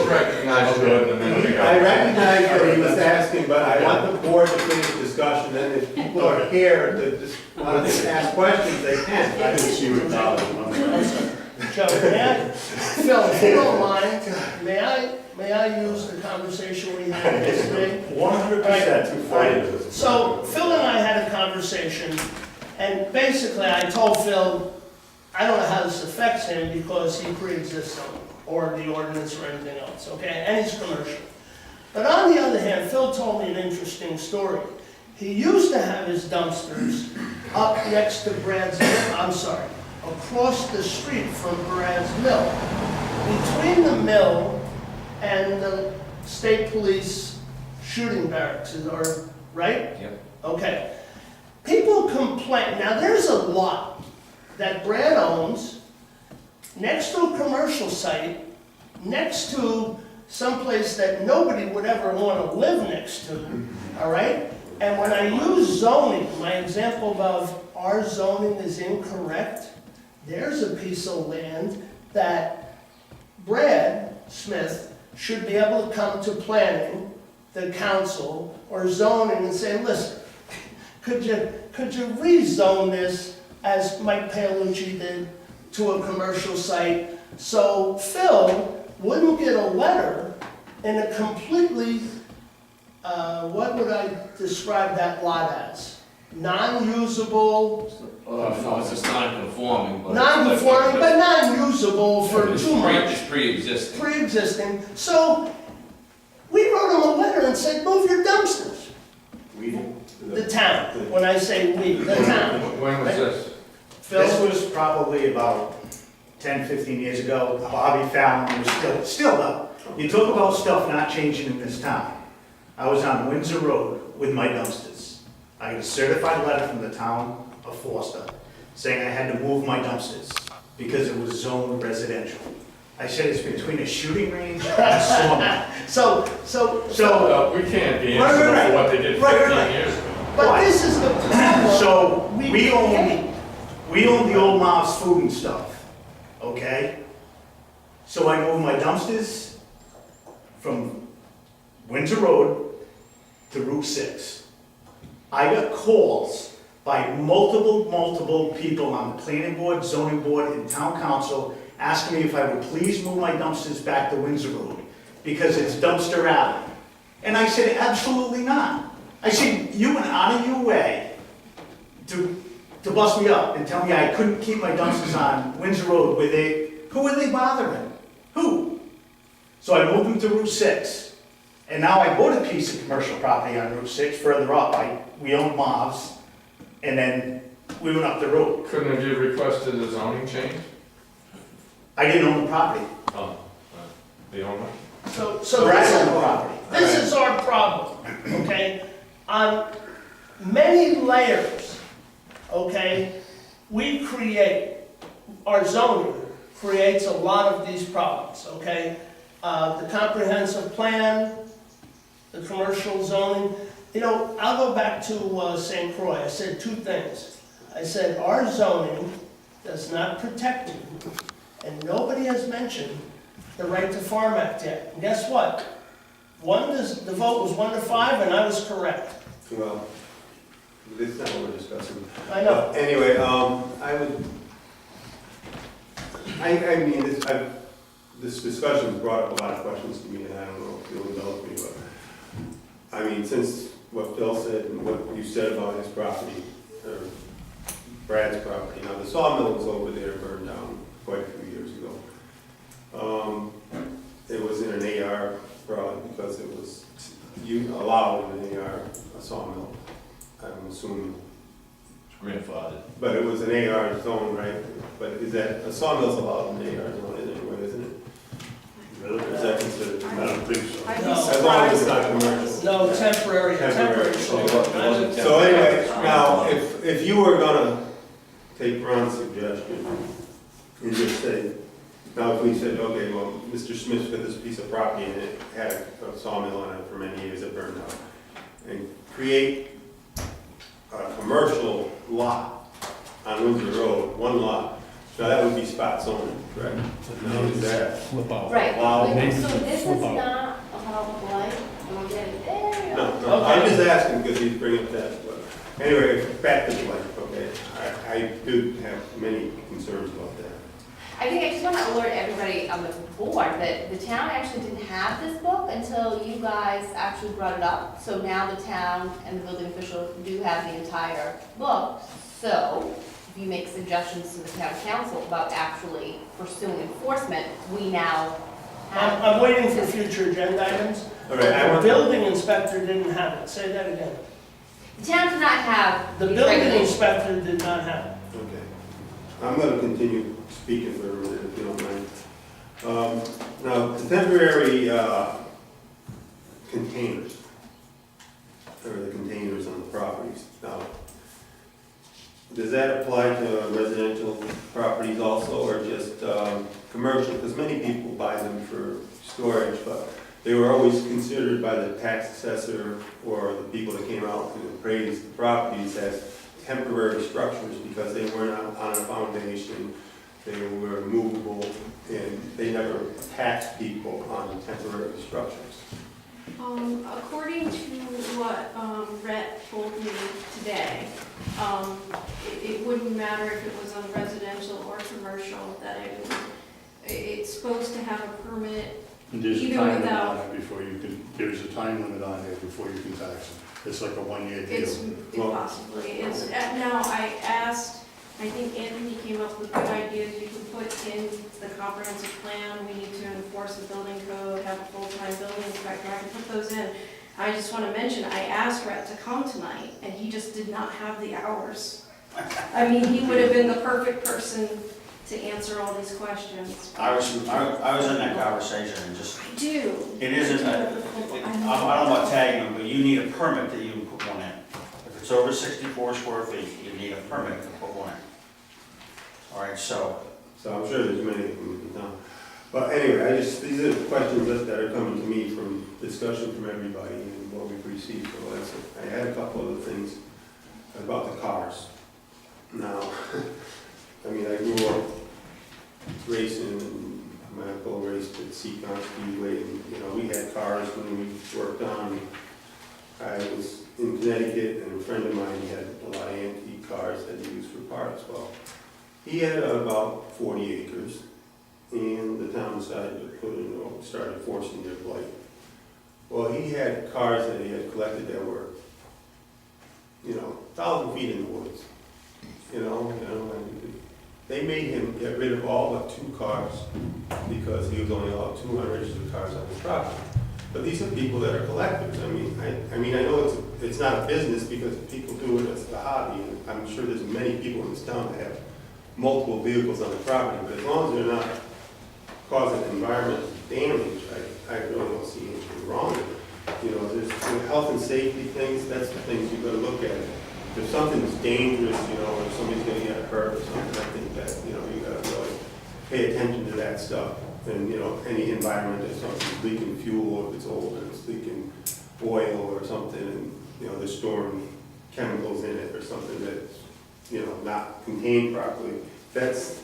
recognized Gordon a minute ago. I recognize that he was asking, but I want the board to finish discussion, and if people are here to just want to ask questions, they I can. didn't see you acknowledge him. Joe, Phil, if you don't mind, may I use the conversation we had yesterday? 100%. So Phil and I had a conversation, and basically I told Phil, I don't know how this affects him because he pre-exists on it, or the ordinance or anything else, okay? And he's commercial. But on the other hand, Phil told me an interesting story. He used to have his dumpsters up next to Brad's Mill, across the street from Brad's Mill. Between the mill and the state police shooting barracks, right? Yep. Okay. People complain, now there's a lot that Brad owns next to a commercial site, next to someplace that nobody would ever want to live next to, all right? And when I use zoning, my example of our zoning is incorrect, there's a piece of land that Brad Smith should be able to come to planning, the council, or zoning and say, listen, could you rezone this as Mike Paolucci did to a commercial site? So Phil wouldn't get a letter in a completely, what would I describe that lot as? Non-usable, No, it's just non-conforming, but. non-conforming, but non-usable for too much. It's pre-existing. Pre-existing. So we wrote him a letter and said, move your dumpsters. The town, when I say we, the town. When was this? This Phil, was probably about 10, 15 years ago. Bobby Fallon was still though. You talk about stuff not changing in this town. I was on Windsor Road with my dumpsters. I got a certified letter from the town of Forster saying I had to move my dumpsters because it was zoned residential. I said it's between a shooting range and a sawmill. So, We can't be Right, answerable right, for what they did right, 15 right. years ago. but this is the problem. So, we can't. own the old Mav's Food and Stuff, okay? So I moved my dumpsters from Windsor Road to Route 6. I got calls by multiple people on the planning board, zoning board, and town council asking me if I would please move my dumpsters back to Windsor Road because it's dumpster alley. And I said, absolutely not. I said, you went out of your way to bust me up and tell me I couldn't keep my dumpsters on Windsor Road who are they bothering? Who? So I moved them to Route 6. And now I bought a piece of commercial property on Route 6 further up. We own Mavs. And then we went up the road. Couldn't have you requested a zoning change? I didn't own the property. Oh, the owner? So Brad this owned the is, property. this is our problem, okay? On many layers, okay, our zoning creates a lot of these problems, okay? The comprehensive plan, the commercial zoning, I'll go back to St. Croix. I said two things. I said, our zoning does not protect you, and nobody has mentioned the Right to Farm Act yet. And guess what? The vote was 1-5, and I was correct. Well, this is not what we're discussing. I know. Anyway, this discussion brought up a lot of questions to me, and I don't know if you'll indulge me, but, since what Phil said and what you said about his property, or Brad's property, now the sawmill was over there, burned down quite a few years ago. It was in an AR, probably because it was allowed in an AR, a sawmill, I'm assuming. Grandfather. But it was an AR zone, right? But is that, a sawmill's allowed in an AR zone anyway, isn't it? Or is that considered? I don't think so. I'd be No. As long as it's surprised. not commercial. No, temporary. Temporary. sure. So anyway, now, if you were gonna take Ron's suggestion and just say, now if we said, okay, well, Mr. Smith's got this piece of property and it had a sawmill on it for many years, it burned out, and create a commercial lot on Windsor Road, one lot, now that would be spot zoning, correct? Now, is that? Flip out. Right, Wow. so this is not about blight, and we're getting there. No, I'm just asking because he's bringing up that, but anyway, back to the life, okay? I do have many concerns about that. I think I just want to alert everybody on the board that the town actually didn't have this book until you guys actually brought it up. So now the town and the building official do have the entire book. So if you make suggestions to the town council about actually pursuing enforcement, we now have. I'm waiting for future agenda items. All right, I The want building inspector didn't have it. Say that again. The town did not have The these building regulations. inspector did not have it. Okay. I'm gonna continue speaking for a minute, if you don't mind. Now, the temporary containers, or the containers on the properties, now, does that apply to residential properties also, or just commercial? Because many people buy them for storage, but they were always considered by the tax assessor or the people that came out to appraise the properties as temporary structures because they were not on a foundation, they were movable, and they never taxed people on temporary structures. According to what Rhett told me today, it wouldn't matter if it was on residential or commercial, that it's supposed to have a permit. And there's a Even time limit without- on it before you can, there's a time limit on it before you can tax them. It's like a 1-year deal. It's possibly, now I asked, I think Anthony came up with good ideas, you can put in the comprehensive plan, we need to enforce the building code, have a full-time building inspector, I can put those in. I just want to mention, I asked Rhett to come tonight, and he just did not have the hours. I mean, he would have been the perfect person to answer all these questions. I was in that conversation and just, I do. it isn't a, I don't know about tagging them, but you need a permit that you put one in. If it's over 64 square feet, you need a permit to put one in. All right, so, I'm sure there's many of them in town. But anyway, these are questions that are coming to me from discussion from everybody and what we've received. So I had a couple other things about the cars. Now, I mean, I grew up racing, and my uncle raced at Seacon Speedway, and, you know, we had cars when we worked on. I was in Connecticut, and a friend of mine had a lot of antique cars that he used for parts. Well, he had about 40 acres, and the town decided to started forcing their blight. Well, he had cars that he had collected that were, 1,000 feet in the woods. And they made him get rid of all but 2 cars because he was only allowed 200 registered cars on his property. But these are people that are collectors. I mean, I know it's not a business because people do it as a hobby, and I'm sure there's many people in this town that have multiple vehicles on the property, but as long as they're not causing environmental damage, I really don't see anything wrong with it. There's health and safety things, that's the things you've got to look at. If something's dangerous, or somebody's going to get hurt or something, I think that, you got to really pay attention to that stuff. And, any environment, if something's leaking fuel, or if it's old and it's leaking oil or something, and, they're storing chemicals in it or something that's, not contained properly, that's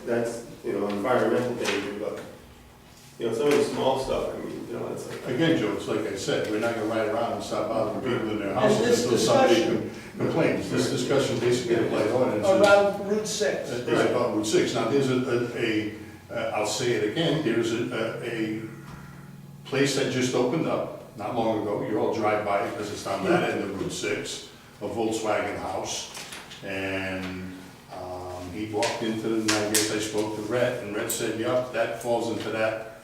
environmental danger, but, some of the small stuff, I mean, that's like. Again, Joe, it's like I said, we're not gonna ride around and stop bothering people in their And houses this until somebody discussion- complains. This discussion basically applies ordinance. Around Route 6. Is about Route 6. Now, there's I'll say it again, there's a place that just opened up not long ago. You all drive by it because it's on that end of Route 6, a Volkswagen house. And he walked into the, and I guess I spoke to Rhett, and Rhett said, yep, that falls into that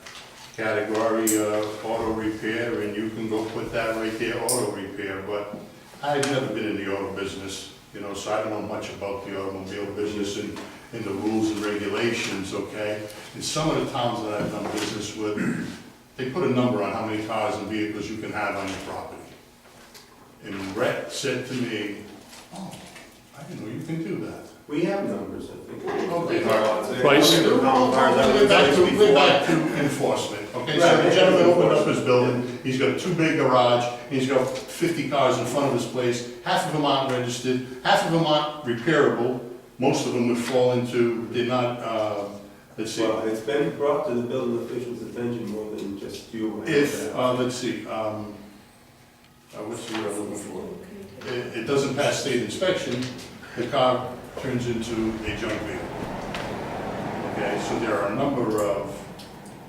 category, auto repair, and you can go put that right there, auto repair. But I've never been in the auto business, so I don't know much about the automobile business and the rules and regulations, okay? In some of the towns that I've done business with, they put a number on how many cars and vehicles you can have on your property. And Rhett said to me, oh, I didn't know you can do that. We have numbers, I think. Okay, Price. We're back to enforcement, okay? So the gentleman opened up his building, he's got a 2-bay garage, he's got 50 cars in front of his place, half of them aren't registered, half of them aren't repairable, most of them would fall into, they're not, let's see. Well, it's been brought to the building official's attention more than just you. If, let's see, what's the word I'm looking for? It doesn't pass state inspection, the car turns into a junk vehicle. Okay, so there are a number of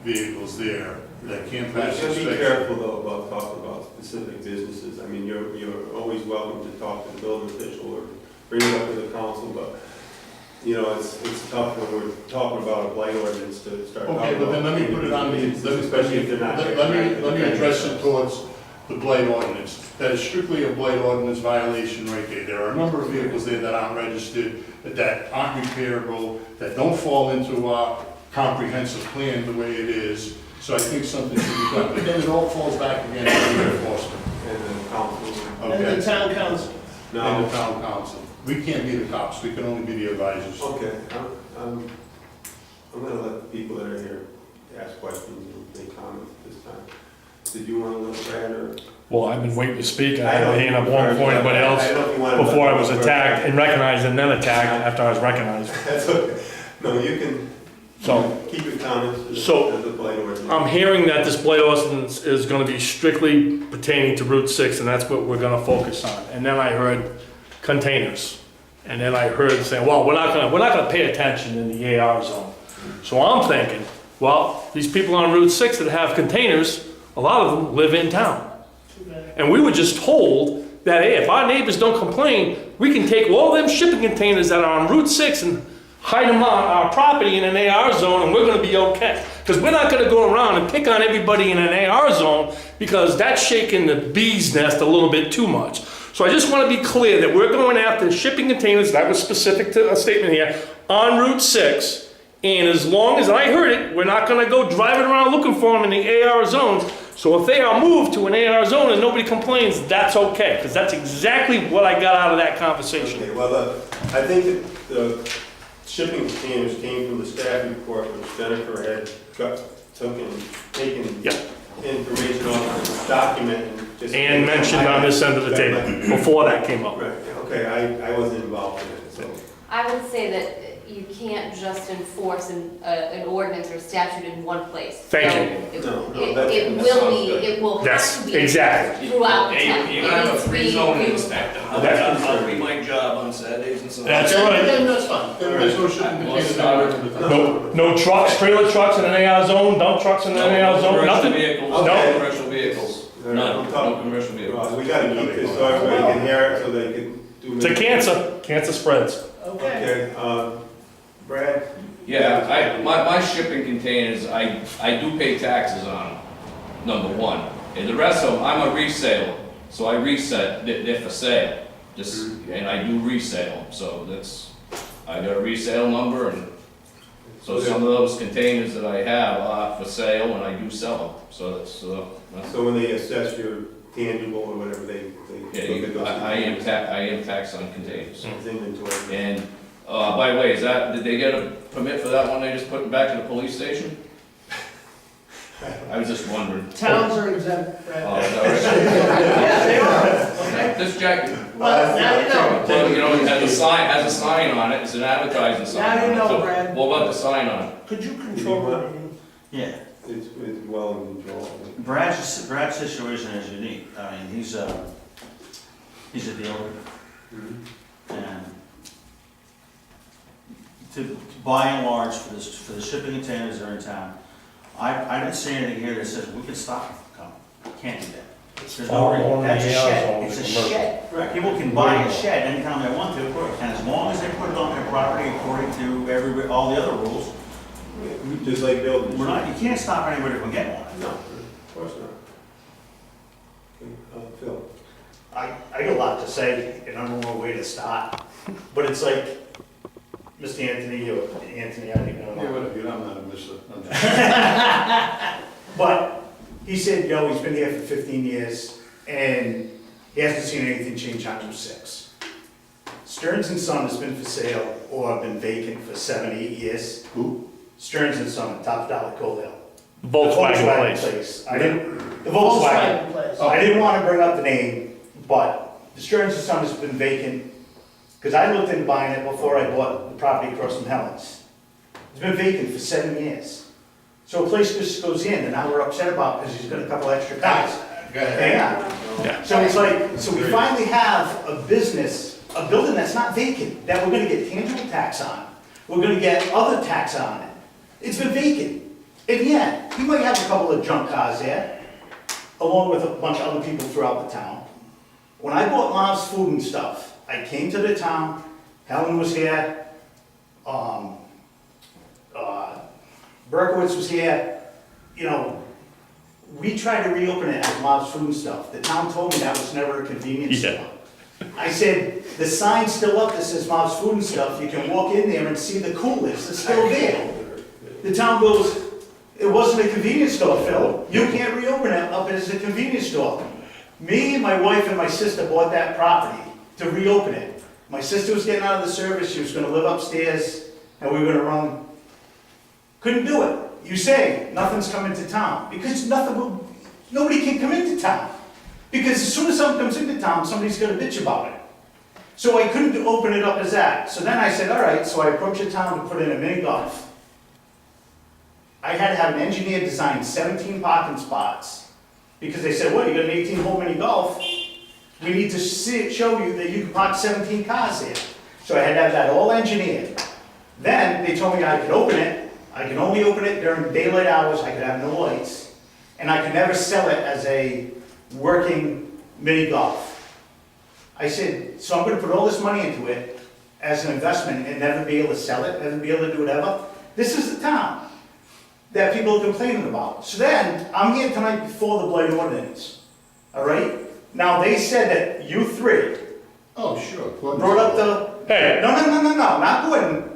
vehicles there that can't pass You should inspection. be careful though about talking about specific businesses. I mean, you're always welcome to talk to the building official or bring it up to the council, but, it's tough when we're talking about a blight ordinance to start talking about. Okay, but then let me put it on the, Especially if they're not. let me address it towards the blight ordinance. That is strictly a blight ordinance violation right there. There are a number of vehicles there that aren't registered, that aren't repairable, that don't fall into our comprehensive plan the way it is. So I think something should be done. But then it all falls back again to the enforcement. And then council. And the Okay? town council. And No, the town council. We can't be the cops, we can only be the advisors. okay, I'm gonna let the people that are here ask questions and make comments this time. Did you want to look at it, or? Well, I've been waiting to speak. I had a hand up long before anybody else, I don't know if you wanted to- before I was attacked and recognized and then attacked after I was recognized. That's okay. No, you can So, keep your comments to So, the blight ordinance. I'm hearing that this blight ordinance is gonna be strictly pertaining to Route 6, and that's what we're gonna focus on. And then I heard containers. And then I heard saying, well, we're not gonna pay attention in the AR zone. So I'm thinking, well, these people on Route 6 that have containers, a lot of them live in town. And we were just told that, hey, if our neighbors don't complain, we can take all them shipping containers that are on Route 6 and hide them on our property in an AR zone, and we're gonna be okay. Because we're not gonna go around and pick on everybody in an AR zone, because that's shaking the bee's nest a little bit too much. So I just wanna be clear that we're going after shipping containers, that was specific to a statement here, on Route 6. And as long as I heard it, we're not gonna go driving around looking for them in the AR zones. So if they are moved to an AR zone and nobody complains, that's okay, because that's exactly what I got out of that conversation. Okay, well, I think that the shipping containers came from the staff report, which Jennifer had taken Yep. information off this document and just. And mentioned on this end of the table, before that came up. Right, okay, I wasn't involved in it, so. I would say that you can't just enforce an ordinance or statute in one place. Thank So No, no, It that- it that will sounds be, good. it will have That's to be exactly. throughout the town. You It have a needs to free be- zoning inspector. That's I'll be my job on Saturdays and Sundays. That's Okay, right. then that's fine. Then there's no shipping containers anywhere in the town. No trucks, trailer trucks in an AR zone, dump trucks in an AR zone, Commercial nothing. vehicles, Okay. no commercial vehicles, All right, none, I'm no talking- commercial vehicles. We gotta keep this so everybody can hear it, so they can do. It's a cancer spreads. Okay. Okay, Brad? Yeah, my shipping containers, I do pay taxes on them, number one. And the rest of them, I'm a resale, so I reset, they're for sale. Just, and I do resale them, so I got a resale number, and so some of those containers that I have are for sale, and I do sell them, so that's, So when they assess your tangible or whatever, they yeah, look at those. I am taxed on containers. It's inventory. And, by the way, did they get a permit for that one they just put back in the police station? I was just wondering. Towns are exempt, Brad. Oh, is that right? Yeah, they are. Okay, This jacket, Well, now you know. well, you know, it has a sign on it, it's an advertising sign. Now you on it, know, so Brad. What about the sign on it? Could you control the meeting? Yeah, It's well in control. Brad's situation is unique. I mean, he's a dealer, and to by and large, for the shipping containers that are in town, I didn't see anything here that says we can stop them from coming. Can't do that. There's no reason. That's a shed, it's a shed. People can buy a shed anytime they want to, and as long as they put it on their property according to all the other rules, Just like buildings. you can't stop anybody from getting one. No, of course not. Okay, Phil? I got a lot to say, and I don't know where to start, but it's like, Mr. Anthony, or Anthony, I don't even know. Yeah, whatever, you don't know, Mr. But he said, he's been here for 15 years, and he hasn't seen anything change on Route 6. Stearns and Son has been for sale or been vacant for 7, 8 years. Who? Stearns and Son, top dollar Cold Hill. Volkswagen place. The Volkswagen. place. I didn't want to bring up the name, but the Stearns and Son has been vacant, because I looked into buying it before I bought the property across from Helen's. It's been vacant for 7 years. So a place just goes in, and now we're upset about it because he's got a couple extra cars. Go ahead. Hang on. Yeah. So it's like, so we finally have a business, a building that's not vacant, that we're gonna get tangible tax on. We're gonna get other tax on it. It's been vacant. And yeah, he might have a couple of junk cars there, along with a bunch of other people throughout the town. When I bought Mom's Food and Stuff, I came to the town, Helen was here, Berkowitz was here, we tried to reopen it as Mom's Food and Stuff. The town told me that was never a convenience Yeah. store. I said, the sign's still up that says Mom's Food and Stuff, you can walk in there and see the coolers, it's still there. The town goes, it wasn't a convenience store, Phil, you can't reopen it up as a convenience store. Me, my wife, and my sister bought that property to reopen it. My sister was getting out of the service, she was gonna live upstairs, and we were gonna run. Couldn't do it. You say, nothing's coming to town, because nobody can come into town. Because as soon as something comes into town, somebody's gonna bitch about it. So I couldn't open it up as that. So then I said, all right, so I approached the town to put in a mini golf. I had to have an engineer design 17 parking spots, because they said, well, you got an 18-hole mini golf, we need to show you that you can park 17 cars there. So I had to have that all engineered. Then they told me I could open it, I can only open it during daylight hours, I could have no lights, and I could never sell it as a working mini golf. I said, so I'm gonna put all this money into it as an investment and never be able to sell it, never be able to do whatever. This is the town that people are complaining about. So then, I'm here tonight before the blight ordinance, all right? Now, they said that you three Oh, sure. brought up the, Hey, no, not Gordon.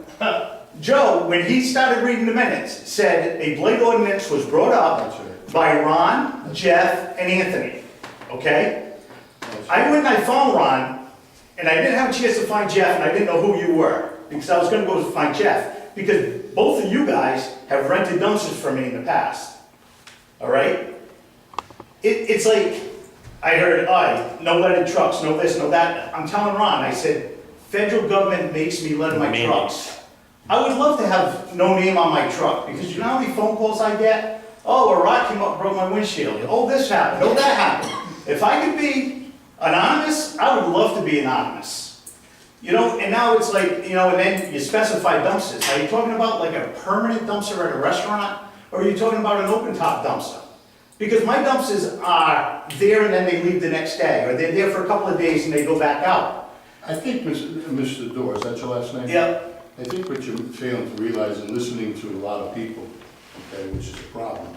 Joe, when he started reading the minutes, said a blight ordinance was brought That's up right. by Ron, Jeff, and Anthony, okay? That's I went and I found Ron, and I didn't have a chance to find Jeff, and I didn't know who you were, because I was gonna go find Jeff, because both of you guys have rented dumpsters from me in the past, all right? It's like, I heard, no leaded trucks, no this, no that. I'm telling Ron, I said, federal government makes me lead my trucks. I would love to have no name on my truck, because you know how many phone calls I get? Oh, a rock came up and broke my windshield. Oh, this happened, oh, that happened. If I could be anonymous, I would love to be anonymous. You know, and now it's like, you know, and then you specify dumpsters. Are you talking about like a permanent dumpster at a restaurant? Or are you talking about an open top dumpster? Because my dumpsters are there and then they leave the next day, or they're there for a couple of days and they go back out. I think, Mr. Dorr, is that your last name? Yep. I think what you're failing to realize and listening to a lot of people, okay, which is a problem,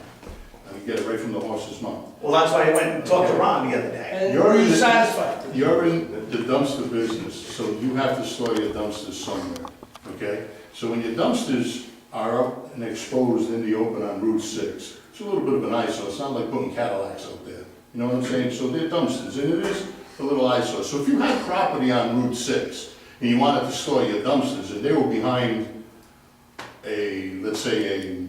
and you get it right from the horse's mouth. Well, that's why I went and talked to Ron the other day. And You're in we're the- satisfied. You're in the dumpster business, so you have to store your dumpsters somewhere, okay? So when your dumpsters are up and exposed in the open on Route 6, it's a little bit of an eyesore, it's not like putting Cadillacs out there, you know what I'm saying? So they're dumpsters, and it is a little eyesore. So if you had property on Route 6, and you wanted to store your dumpsters, and they were behind a, let's say, a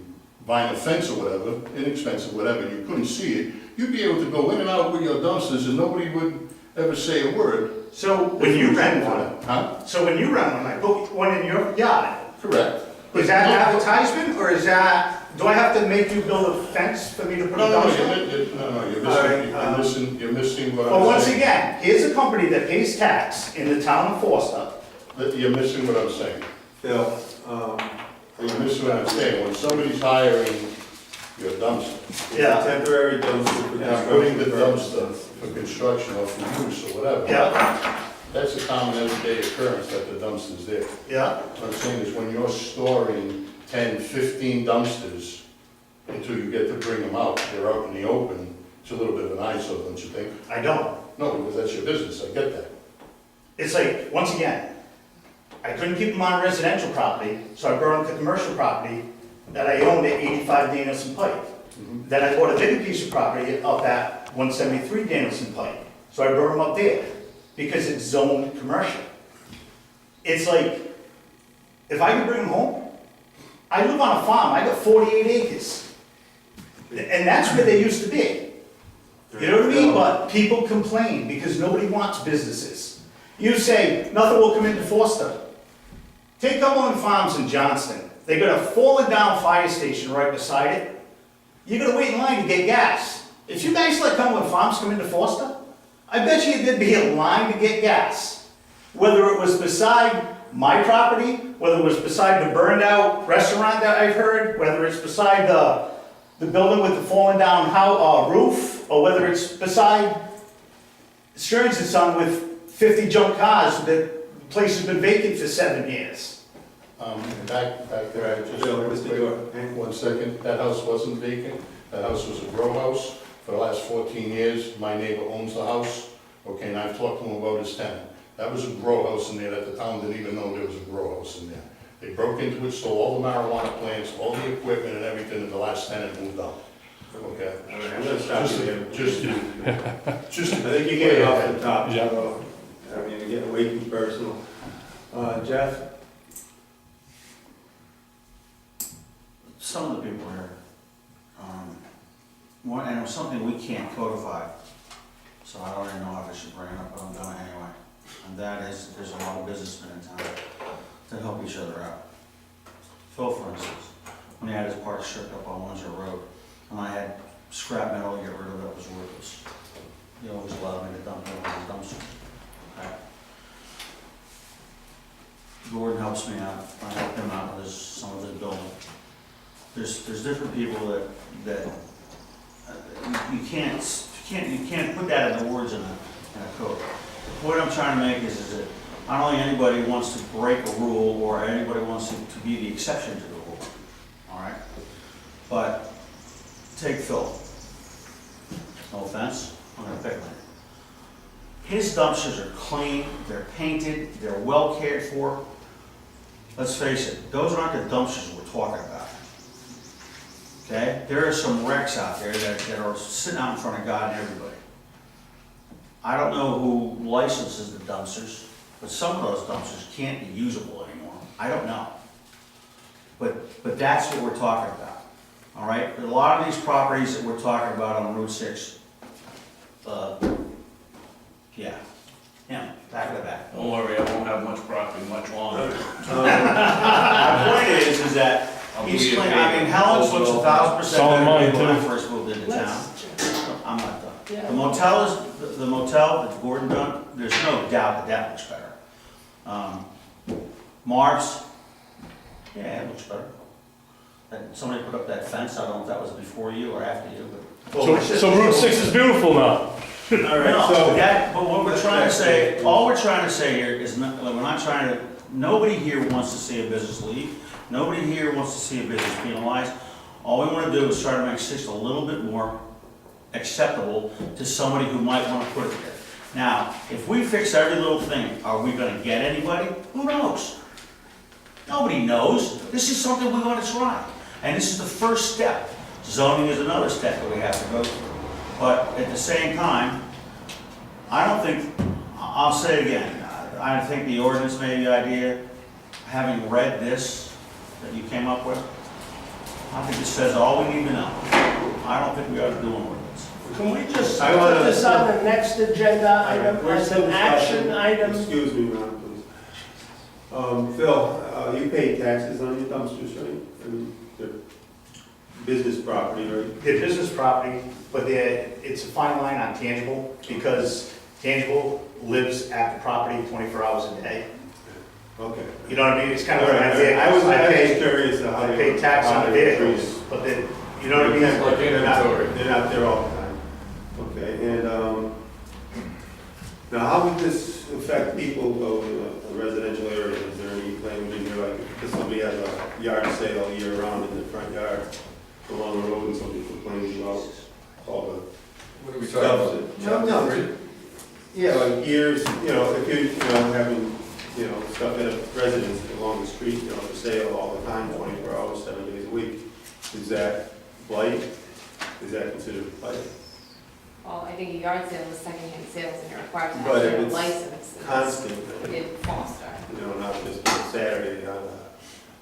vinyl fence or whatever, inexpensive, whatever, and you couldn't see it, you'd be able to go in and out with your dumpsters, and nobody would ever say a word. So when you rent one, Huh? so when you rent one, I put one in your yard, Correct. is that an advertisement, or is that, do I have to make you build a fence for me to put a No, dumpster? you're missing what I'm saying. Well, once again, here's a company that pays tax in the town of Forster. You're missing what I'm saying. Phil, You're missing what I'm saying. When somebody's hiring your dumpster, it's a temporary dumpster for and putting the construction dumpster purposes. for construction or for use or whatever. Yeah, That's a common everyday occurrence that the dumpster's there. yeah. What I'm saying is when you're storing 10, 15 dumpsters until you get to bring them out, they're out in the open, it's a little bit of an eyesore, don't you think? I don't. No, because that's your business, I get that. It's like, once again, I couldn't keep them on residential property, so I brought them to commercial property that I owned at 85 Danielson Pike. Then I bought a bigger piece of property up at 173 Danielson Pike, so I brought them up there, because it's zoned commercial. It's like, if I could bring them home, I live on a farm, I got 48 acres. And that's where they used to be. You know what I mean? But people complain because nobody wants businesses. You say, nothing will come into Forster. Take Cumberland Farms in Johnston. They got a fallen down fire station right beside it. You gotta wait in line to get gas. If you guys let Cumberland Farms come into Forster, I bet you there'd be a line to get gas. Whether it was beside my property, whether it was beside the burned out restaurant that I've heard, whether it's beside the building with the fallen down roof, or whether it's beside Stearns and Son with 50 junk cars, that the place has been vacant for 7 years. Back there, I just, Bill, Mr. Dorr. 1 second, that house wasn't vacant, that house was a grow house. For the last 14 years, my neighbor owns the house, okay, and I've talked to him about his tenant. That was a grow house in there that the town didn't even know there was a grow house in there. They broke into it, stole all the marijuana plants, all the equipment and everything, and the last tenant moved out. Okay? All right, I'm gonna stop you there. Just I think you're getting off the top, Joe. I mean, you're getting way too personal. Jeff? Some of the people here, and it was something we can't codify, so I don't even know if I should bring it up, but I'm gonna anyway. And that is, there's a lot of businessmen in town that help each other out. Phil, for instance, when he had his parts stripped up on Windsor Road, and I had scrap metal to get rid of that was worthless, he always allowed me to dump it in his dumpster. Okay? Gordon helps me out, I help him out with some of his building. There's different people that you can't put that in the words in a code. The point I'm trying to make is that not only anybody wants to break a rule or anybody wants to be the exception to the rule, all right? But take Phil. No offense, I'm gonna pick on him. His dumpsters are clean, they're painted, they're well cared for. Let's face it, those aren't the dumpsters we're talking about. Okay? There are some wrecks out there that are sitting out in front of God and everybody. I don't know who licenses the dumpsters, but some of those dumpsters can't be usable anymore. I don't know. But that's what we're talking about, all right? A lot of these properties that we're talking about on Route 6, yeah, back to back. Don't worry, I won't have much property much longer. My point is that I'll he's give you a claiming, I mean, favor. Helen's looks 1,000% Solid better money, than when I too. first moved into town. I'm not done. Yeah. The motel is, the motel that Gordon done, there's no doubt that looks better. Marv's, yeah, it looks better. And somebody put up that fence, I don't know if that was before you or after you, but. So Route 6 is beautiful now. All right, No, so. but what we're trying to say, all we're trying to say here is not, we're not trying to, nobody here wants to see a business leave. Nobody here wants to see a business penalized. All we want to do is try to make 6 a little bit more acceptable to somebody who might want to put it there. Now, if we fix every little thing, are we going to get anybody? Who knows? Nobody knows. This is something we want to try. And this is the first step. Zoning is another step that we have to go through. But at the same time, I don't think, I'll say again, I think the ordinance may be the idea, having read this that you came up with, I think it says all we need to know. I don't think we ought to do an ordinance. Can we just I wanna- put this on the next agenda item We're as still an action discussing- item? Excuse me, Ron, please. Phil, you pay taxes on your dumpsters, right? I mean, they're business property, right? They're business property, but it's a fine line on tangible, because tangible lives at the property 24 hours a day. Okay. You know what I mean? It's kind of All like right, I I was pay, curious how I they pay tax on the vehicles, but then, you know what I mean? Like They're inventory. not there all the time. Okay, and, now how would this affect people who in a residential area? Is there any language in here, like, if somebody has a yard sale year round in their front yard along the road and somebody complains about all What are the we talking about? stuff? No, yeah, like years, if you know, having, stuff in a residence along the street, for sale all the time, 24 hours, 7 days a week. Is that blight? Is that considered blight? Well, I think a yard sale is secondhand sales and you're required to But have if a it's license. Constant, In Foster. not just on Saturday, on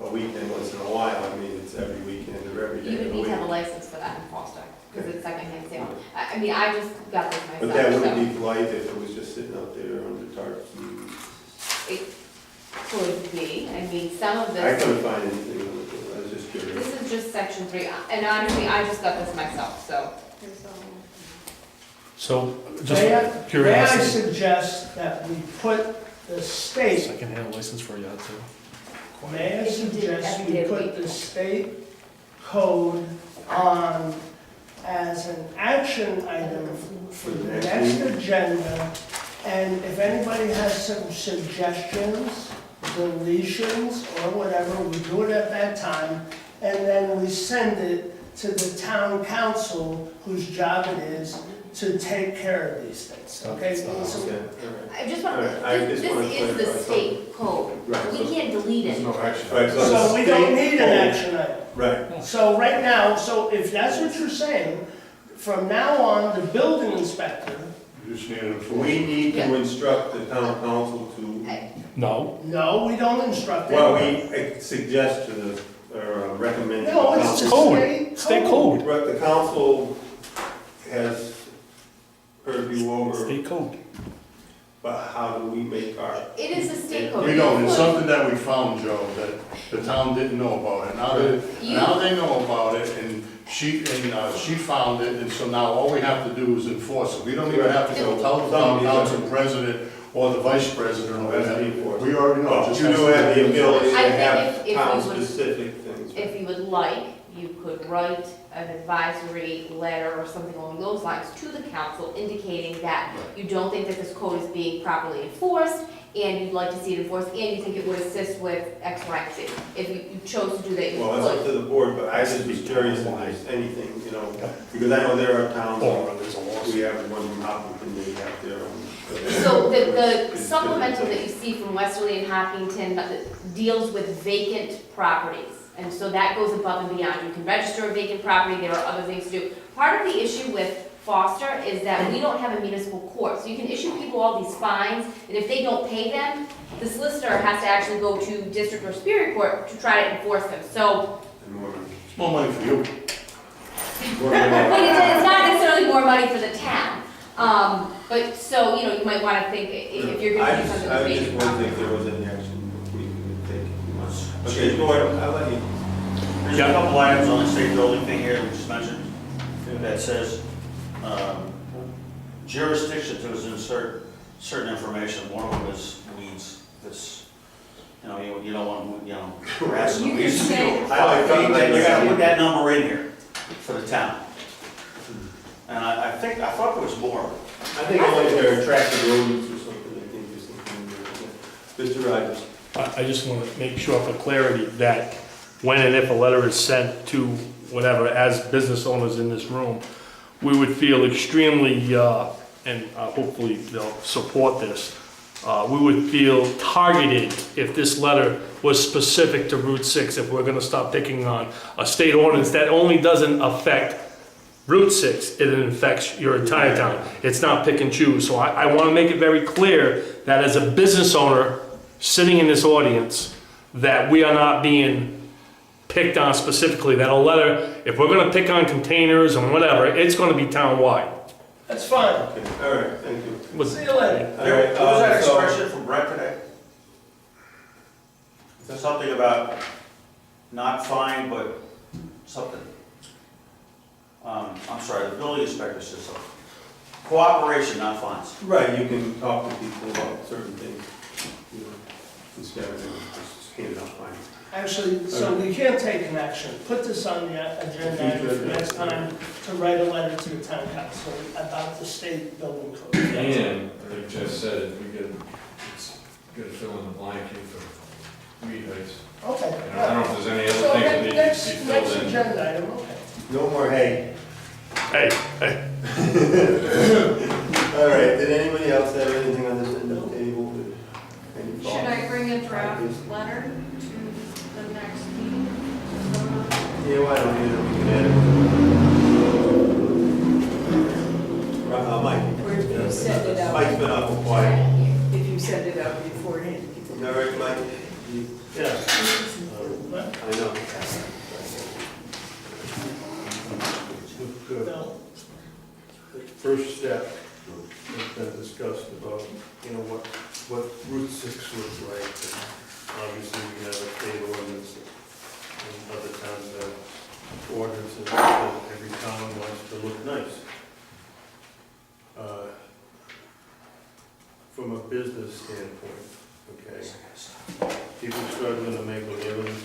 a weekend once in a while. I mean, it's every weekend or every day You of would the need to have a week. license for that in Foster, because it's secondhand sale. I mean, I just got this myself, But that so wouldn't be blight if it was just sitting out there under tarps. And it could be. I mean, some of I this, couldn't find anything on it. I was just curious. this is just section 3, and honestly, I just got this myself, so. So, just May I curiosity. suggest that we put the state, Second-hand license for a yacht sale. may I If you did suggest every we day of the put week. the state code on as an action item for the next agenda? And if anybody has some suggestions, deletions, or whatever, we do it at that time. And then we send it to the town council, whose job it is to take care of these things, okay? So- Okay, all right. I just want, Alright, I this just wanna is the clarify state code. Right, We so- can't delete There's it. no action. Right, So we don't need an action item. Right. So right now, so if that's what you're saying, from now on, the building inspector, You just need an We need to Yeah. instruct the town council to, No, no, we don't instruct well, anybody. we suggest to the, or recommend to the No, it's council. the Code. state state code. code, Right, the council has heard you over, state code. but how do we make our, It is the state code. We don't, it's You something that we found, Joe, that the town didn't know about it. Now they know about it, and she found it, and so now all we have to do is enforce it. We don't even have to go tell the town council president or the vice president or That's whatever. the enforcement. We already know. it just you has do to have be the ability to I think have if we would- town-specific things. If you would like, you could write an advisory letter or something along those lines to the council indicating that you don't think that this code is being properly enforced, and you'd like to see it enforced, and you think it would assist with X, Y, and Z. If you chose to do that, you Well, that's up could. to the board, but I just was curious if there's anything, because I know there are towns, we have one in Hopkinton, they have their own. So the It's- supplemental that you see from Westerly and Hopkinton that deals with vacant properties. And so that goes above and beyond. You can register a vacant property, there are other things to do. Part of the issue with Foster is that we don't have a municipal court. So you can issue people all these fines, and if they don't pay them, the solicitor has to actually go to district or superior court to try to enforce them. So, It's more money for you. but it's not necessarily more money for the town. But so, you know, you might wanna think if you're gonna do something. I just with wondered if property. there was any action we could take. Okay, Okay, go ahead, I'll let you. There's a couple items on the state building thing here we just mentioned that says jurisdiction to insert certain information. One of them is weeds. This, you know, you don't want, you know, grass and You can weeds. say- I think that you gotta put that number in here for the town. And I thought there was more. I think only if they're attractive rodents or something, I think there's something in there. Mr. Rogers. I just want to make sure for clarity that when and if a letter is sent to whatever, as business owners in this room, we would feel extremely, and hopefully they'll support this, we would feel targeted if this letter was specific to Route 6, if we're going to stop picking on a state ordinance that only doesn't affect Route 6, it infects your entire town. It's not pick and choose. So I want to make it very clear that as a business owner sitting in this audience, that we are not being picked on specifically, that a letter, if we're going to pick on containers and whatever, it's going to be town-wide. That's fine. Okay, all right, thank you. See you later. All right, What was that so- expression from Brett today? Something about not fine, but something. I'm sorry, the building inspector said something. Cooperation, not fines. Right, you can talk to people about certain things, you know, instead of just handing out fines. Actually, so we can't take an action. Put this on the agenda for next time to write a letter to the town council about the state building code. And, like Jeff said, we could, it's good to fill in the blank here for weed heights. Okay. And I don't know if there's any So other things that need to next be filled in. agenda item, okay. No more hay. Hey, All right, did anybody else have anything on this end of the table? Any Should thoughts? I bring a draft letter to the next meeting? Yeah, why don't you, we can add it. Mike. Or if you send it out. Mike's been up for quiet. If you send it out beforehand, people. All right, Mike? Yeah. I know. No. The first step has been discussed about, you know, what Route 6 looks like. And obviously, we have a state ordinance, and other towns have ordinances, and every town wants to look nice. From a business standpoint, okay, people struggling to make a living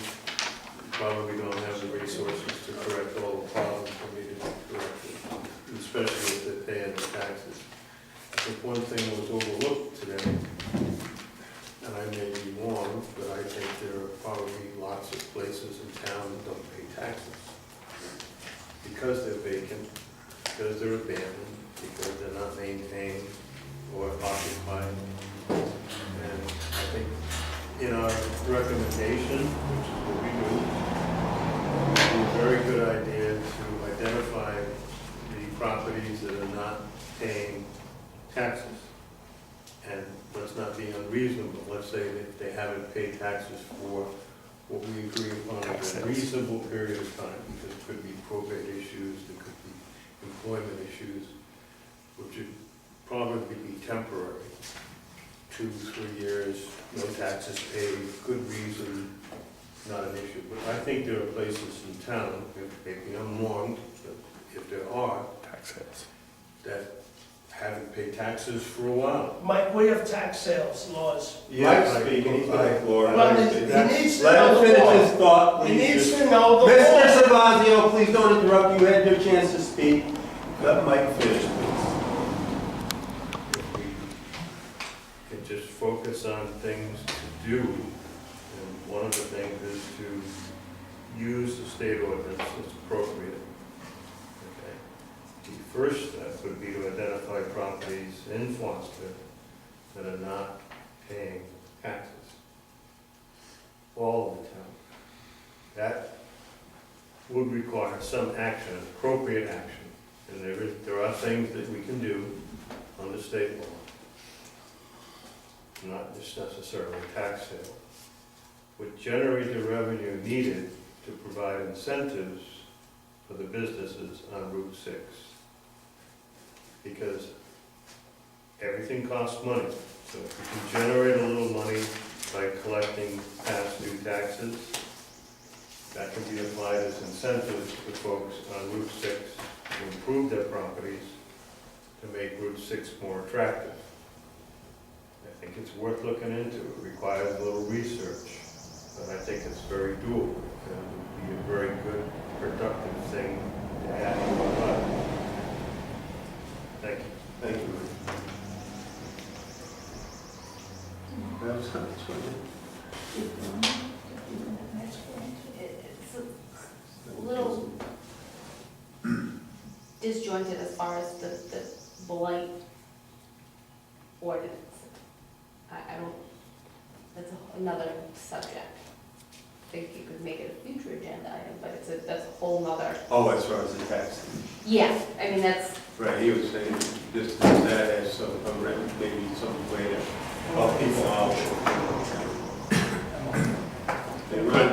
probably don't have the resources to correct all the problems that need to be corrected, especially if they're paying the taxes. I think one thing was overlooked today, and I may be wrong, but I think there are probably lots of places in town that don't pay taxes. Because they're vacant, because they're abandoned, because they're not maintained or occupied. And I think in our recommendation, which is what we do, it would be a very good idea to identify the properties that are not paying taxes. And let's not be unreasonable. Let's say that they haven't paid taxes for what we agree upon as a reasonable period of time, because it could be probate issues, there could be employment issues, which would probably be temporary. 2, 3 years, no taxes paid, good reason, not an issue. But I think there are places in town, maybe I'm wrong, but if there are, that haven't paid taxes for a while. Mike, we have tax sales laws. Mike's speaking, he's got the floor. Well, he needs to Let know him the finish law. his thought, He please. needs to know the Mr. law. Savazio, please don't interrupt, you had your chance to speak. Let Mike finish, please. If we can just focus on things to do, and one of the things is to use the state ordinance as appropriate. Okay. The first step would be to identify properties in Foster that are not paying taxes. All of the town. That would require some action, appropriate action, in And there are things that we can do under state law, not just necessarily tax sale, would generate the revenue needed to provide incentives for the businesses on Route 6. Because everything costs money, so if we can generate a little money by collecting past due taxes, that can be applied as incentives to folks on Route 6 to improve their properties, to make Route 6 more attractive. I think it's worth looking into. It requires a little research, but I think it's very doable. And it would be a very good, productive thing to add to our life. Thank you. Thank you. It's a little disjointed as far as the blight ordinance. I don't, that's another subject. I think you could make it a future agenda item, but that's a whole nother. Oh, as far as the tax. Yeah, I mean, that's, Right, he was saying, just that as some, maybe some way to help people out.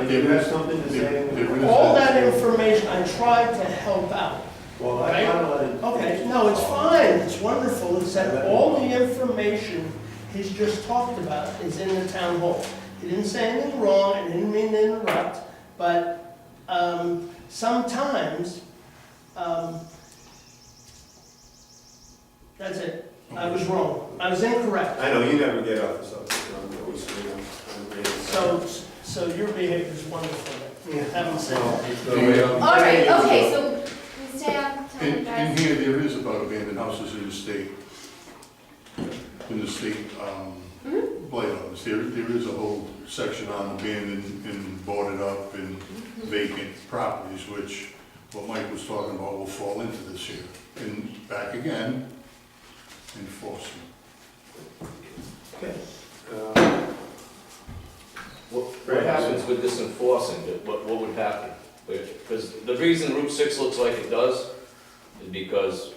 Did you have something to say? All that information, I tried to help out. Well, I don't Okay, no, it's fine, it's wonderful, it's that all the information he's just talked about is in the town hall. He didn't say anything wrong, I didn't mean to interrupt, but sometimes, that's it, I was wrong, I was incorrect. I know, you never get off the subject, I'm always, So your behavior is wonderful, Yeah. haven't said that. The, all right, okay, so we stay on, tell me In guys. here, there is about abandoned houses in the state, blight ordinance. There is a whole section on abandoned and boarded up and vacant properties, which what Mike was talking about will fall into this here. And back again, enforcement. Okay. What happens with this enforcing, what would happen? Because the reason Route 6 looks like it does is because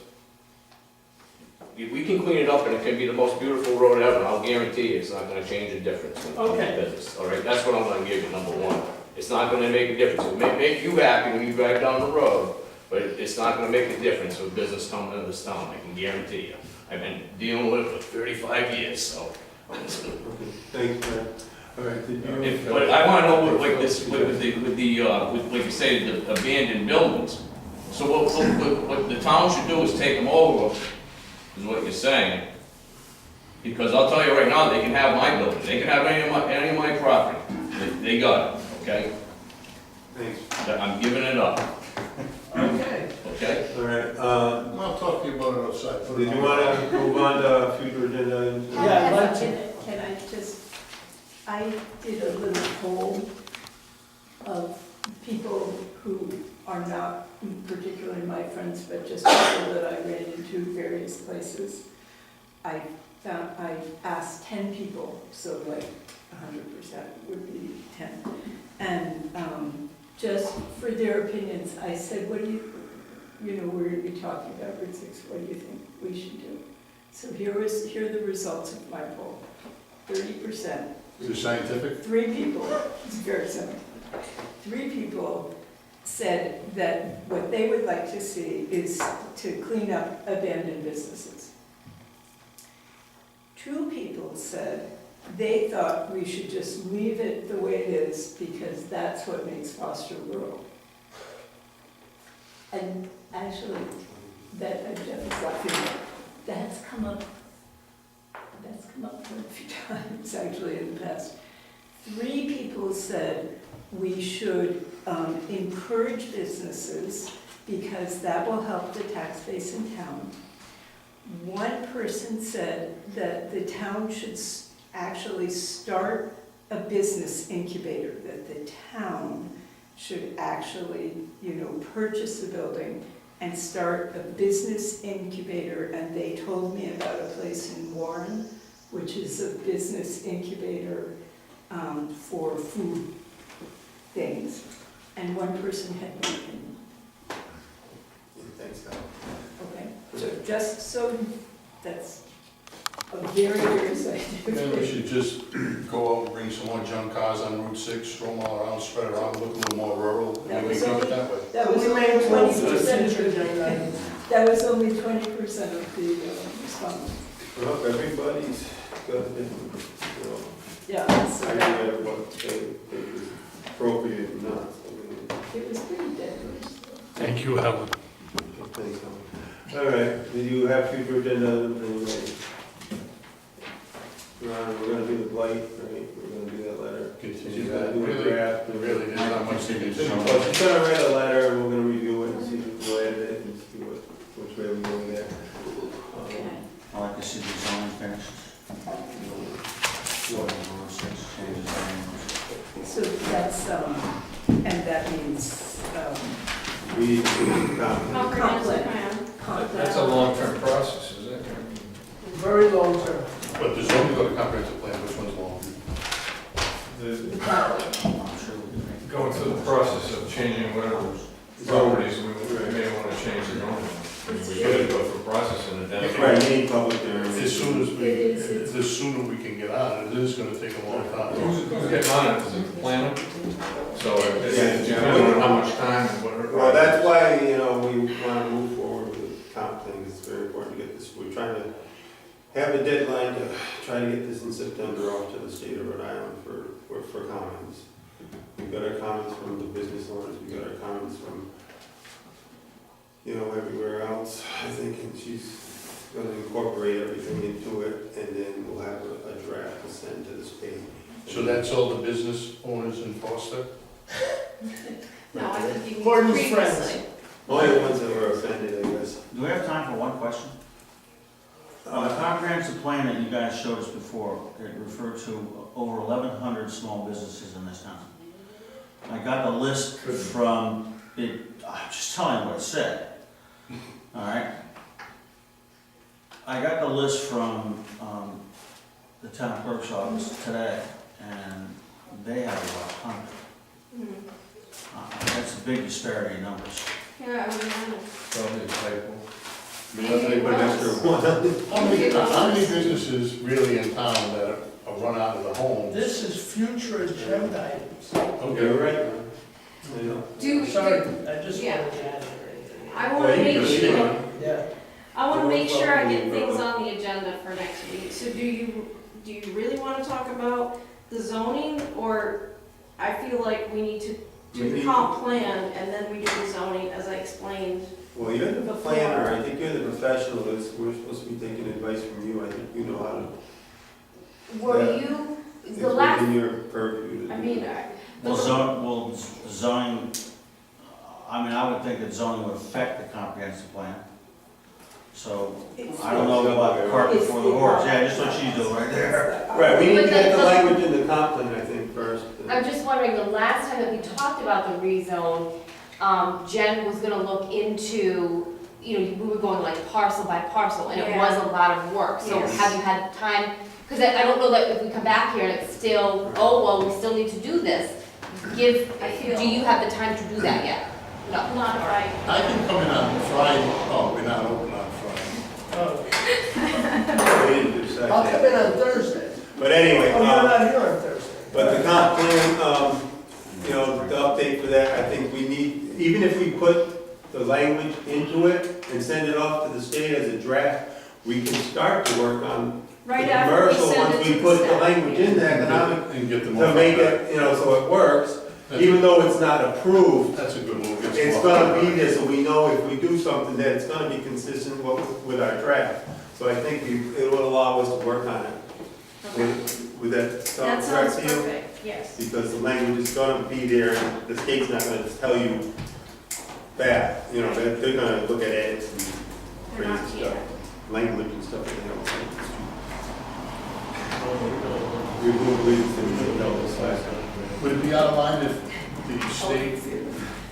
we can clean it up and it can be the most beautiful road ever, and I'll guarantee you it's not gonna change a difference when it comes Okay. to business, all right? That's what I'm gonna give you, number one. It's not gonna make a difference. It may make you happy when you drive down the road, but it's not gonna make a difference with business coming into this town, I can guarantee you. I've been dealing with it for 35 years, so. Thanks, man. All right, did you? But I wanna know what, like this, with like you say, the abandoned buildings. So what the town should do is take them over, is what you're saying. Because I'll tell you right now, they can have my building, they can have any of my property, they got it, okay? Thanks. I'm giving it up, Okay. okay? All right, I'll talk to you about it outside. did you want to move on to future agenda items? Yeah, I'd like to. Can I just, I did a little poll of people who are not particularly my friends, but just people that I ran into various places. I asked 10 people, so like 100% would be 10. And just for their opinions, I said, what do we're going to be talking about Route 6, what do you think we should do? So here are the results of my poll. 30%. Is it scientific? 3 people, it's very simple. 3 people said that what they would like to see is to clean up abandoned businesses. 2 people said they thought we should just leave it the way it is because that's what makes Foster rural. And actually, that Jeff is laughing, that's come up quite a few times actually in the past. 3 people said we should encourage businesses because that will help the tax base in town. 1 person said that the town should actually start a business incubator, that the town should actually, purchase a building and start a business incubator. And they told me about a place in Warren, which is a business incubator for food things. And 1 person had no opinion. Thanks, Tom. just so, that's a very, very scientific. Maybe we should just go out and bring some more junk cars on Route 6, throw them all around, spread around, look a little more rural, That and we was can do only- it that way. That was We only may twenty move to percent future of agenda the, items. that was only 20% of the response. Well, everybody's got a different, you know, Yeah, so idea of what they think is appropriate and not. So, I mean, it was pretty deadly. Thank you, Helen. I think so. All right, do you have future agenda items anyway? Ron, we're gonna do the blight, right? We're gonna do that letter. Continue She's that. gonna do a Really, draft. really, there's not much to do. Well, she's gonna write a letter, and we're gonna review it and see if we'll edit it and see which way we go there. Okay. I like to see the zoning finished. Route 6 changes names. So that's, and that means, We need to do the comment. Comprehensive plan. That's a long-term process, isn't it? Very long term. But there's only got a comprehensive plan, which one's long? I'm sure we can make. Going through the process of changing whatever properties we may want to change the zoning. I mean, we gotta go through a process and then. Right, we need public hearing. As soon as we, It is. the sooner we can get on it, it is gonna take a long time. Who's getting on it, is it the planner? So it's depending on how much time and whatever. Well, that's why, you know, we wanna move forward with the comp thing, it's very important to get this, we're trying to have a deadline to try to get this in September off to the state of Rhode Island for comments. We got our comments from the business owners, we got our comments from, you know, everywhere else, I think, and she's gonna incorporate everything into it, and then we'll have a draft to send to the state. So that's all the business owners in Foster? No, I think you Gordon's previously. friends. Only the ones that were offended, I guess. Do we have time for one question? The comprehensive plan that you guys showed us before, it referred to over 1,100 small businesses in this town. I got the list from, I'm just telling you what it said, all right? I got the list from the town clerk's office today, and they have about 100. That's a big disparity in numbers. Yeah, I would imagine. Probably a typo. They put an extra one. How many businesses really in town that are run out of the homes? This is future agenda items. You're right. Yeah. Do, Sorry, do, I just Yeah. wanted to add it. I wanna Well, you make can sure. leave it. Yeah. I want to make sure I get Well, things on the agenda for next week. So do you really want to talk about the zoning, or I feel like we need to do the comp plan and then we do the zoning as I explained. Well, you're the planner, I think you're the professional, we're supposed to be taking advice from you, I think you know how to, Were Yeah. you, it's the last, within your purview. to I do mean, that. Zoning, I mean, I would think that zoning would affect the comprehensive plan. So, I don't know about the cart before the horse, yeah, just what she's doing right there. Right, we need to But get the the- language in the comp plan, I think, first. I'm just wondering, the last time that we talked about the rezone, Jen was gonna look into, you know, we were going like parcel by parcel, and it Yeah. was a lot of work. So Yes. have you had time, because I don't know that if we come back here and it's still, oh, well, we still need to do this, do you have the time to do that yet? No. Not if I. I can come in on Friday, oh, we're not open on Friday. Oh, We didn't do second. I'll come in on Thursday. But anyway, Oh, you're not here on Thursday. but the comp plan, you know, the update for that, I think we need, even if we put the language into it and send it off to the state as a draft, we can start to work on the Right after we commercial, send once it we to the put the staff. language in the economic, And get them to off. make it, you know, so it works, even though it's not approved, That's a good move. it's gonna be there, so we know if we do something, that it's gonna be consistent with our draft. So I think it will allow us to work on it. With that That sound sounds correct to you? perfect, yes. Because the language is gonna be there, and the state's not gonna tell you that, you know, they're gonna look at edits and They're not, crazy yeah. stuff, language and stuff, and they don't. We will leave things to this last time. Would it be out of line if the state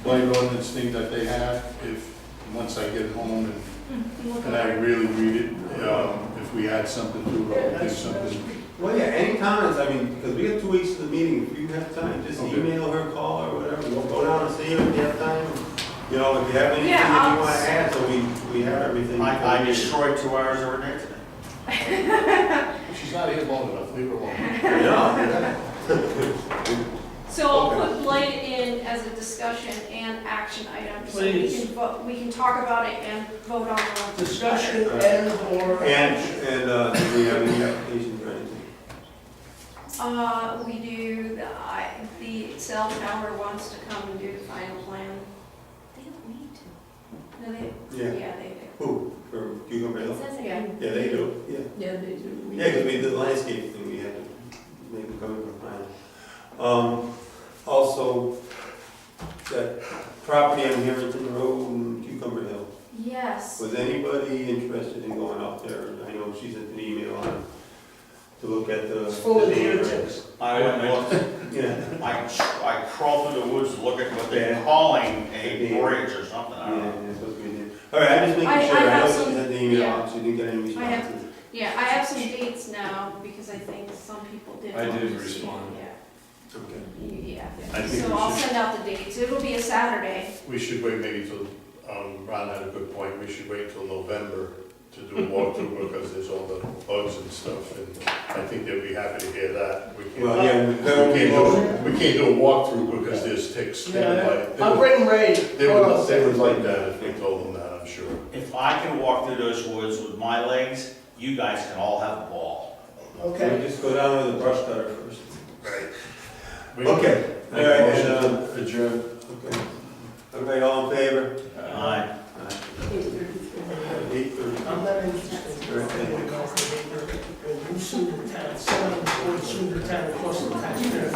blight ordinance thing that they have, if, once I get home and I really read it, if we add something to it, or do something? Well, yeah, any comments, I mean, because we have 2 weeks to the meeting, if you have time, just Okay. email her, call her, whatever, we'll go down and see her if you have time. you know, if you have anything Yeah, that I'll- you wanna add, so we have everything. I destroyed 2 hours of her day today. She's not here long enough, leave her alone. Yeah. So I'll put blight in as a discussion and action item, so we Please. can vote, we can talk about it and vote on the. Discussion and/or. And, do we have any applications or anything? We do, the cell tower wants to come and do the final plan. They don't need to. No, they, Yeah. yeah, they do. Who, for Cucumber Hill? It says it Yeah. in- Yeah, they do, yeah. Yeah, they do. Yeah, because we did the landscape thing, we had to make it come for final. Also, that property on Harrington Road and Cucumber Hill, Yes. was anybody interested in going out there? I know she sent an email on to look at the. It's full of the deer neighborhood. ticks. I went and looked, Yeah, I crawled through the woods to look at what they're Yeah. calling a bridge or something, I yeah, don't know. that's what we did. All right, I'm just making I sure, I have know she some- sent the email yeah. out, she didn't get any I have- responses. Yeah, I have some dates now, because I think some people did. I want did to see it, respond. Okay. Yeah, I think so we I'll should- send out the dates, it'll be a Saturday. We should wait maybe till, Ron had a good point, we should wait till November to do a walkthrough because there's all the bugs and stuff, and I think they'll be happy to hear that. We can't- Well, yeah, We can't do a walkthrough because there's ticks. They would like- I'll bring Ray. They would like that if we told them that, I'm sure. If I can walk through those woods with my legs, you guys can all have a ball. Okay. We'll just go down with the brush cutter first. Right. Okay, all right, and, Motion to adjourn. okay. Everybody all in favor? Aye. 8:30. I'm not interested. You sue the town, someone will sue the town, of course, the taxpayer.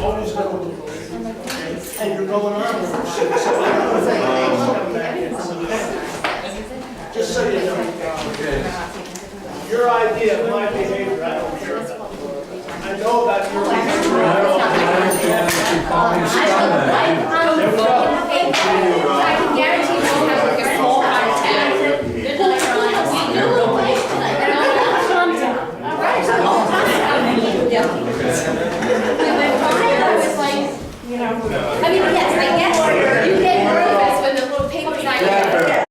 Always going to. And you're going on with this shit, so I don't think I'm coming back in some time. Just so you know. Your idea, my behavior, I don't care about. I know about your behavior, I don't I can guarantee we'll have like a full contact. All right, so all time. Yeah. I was like, you know.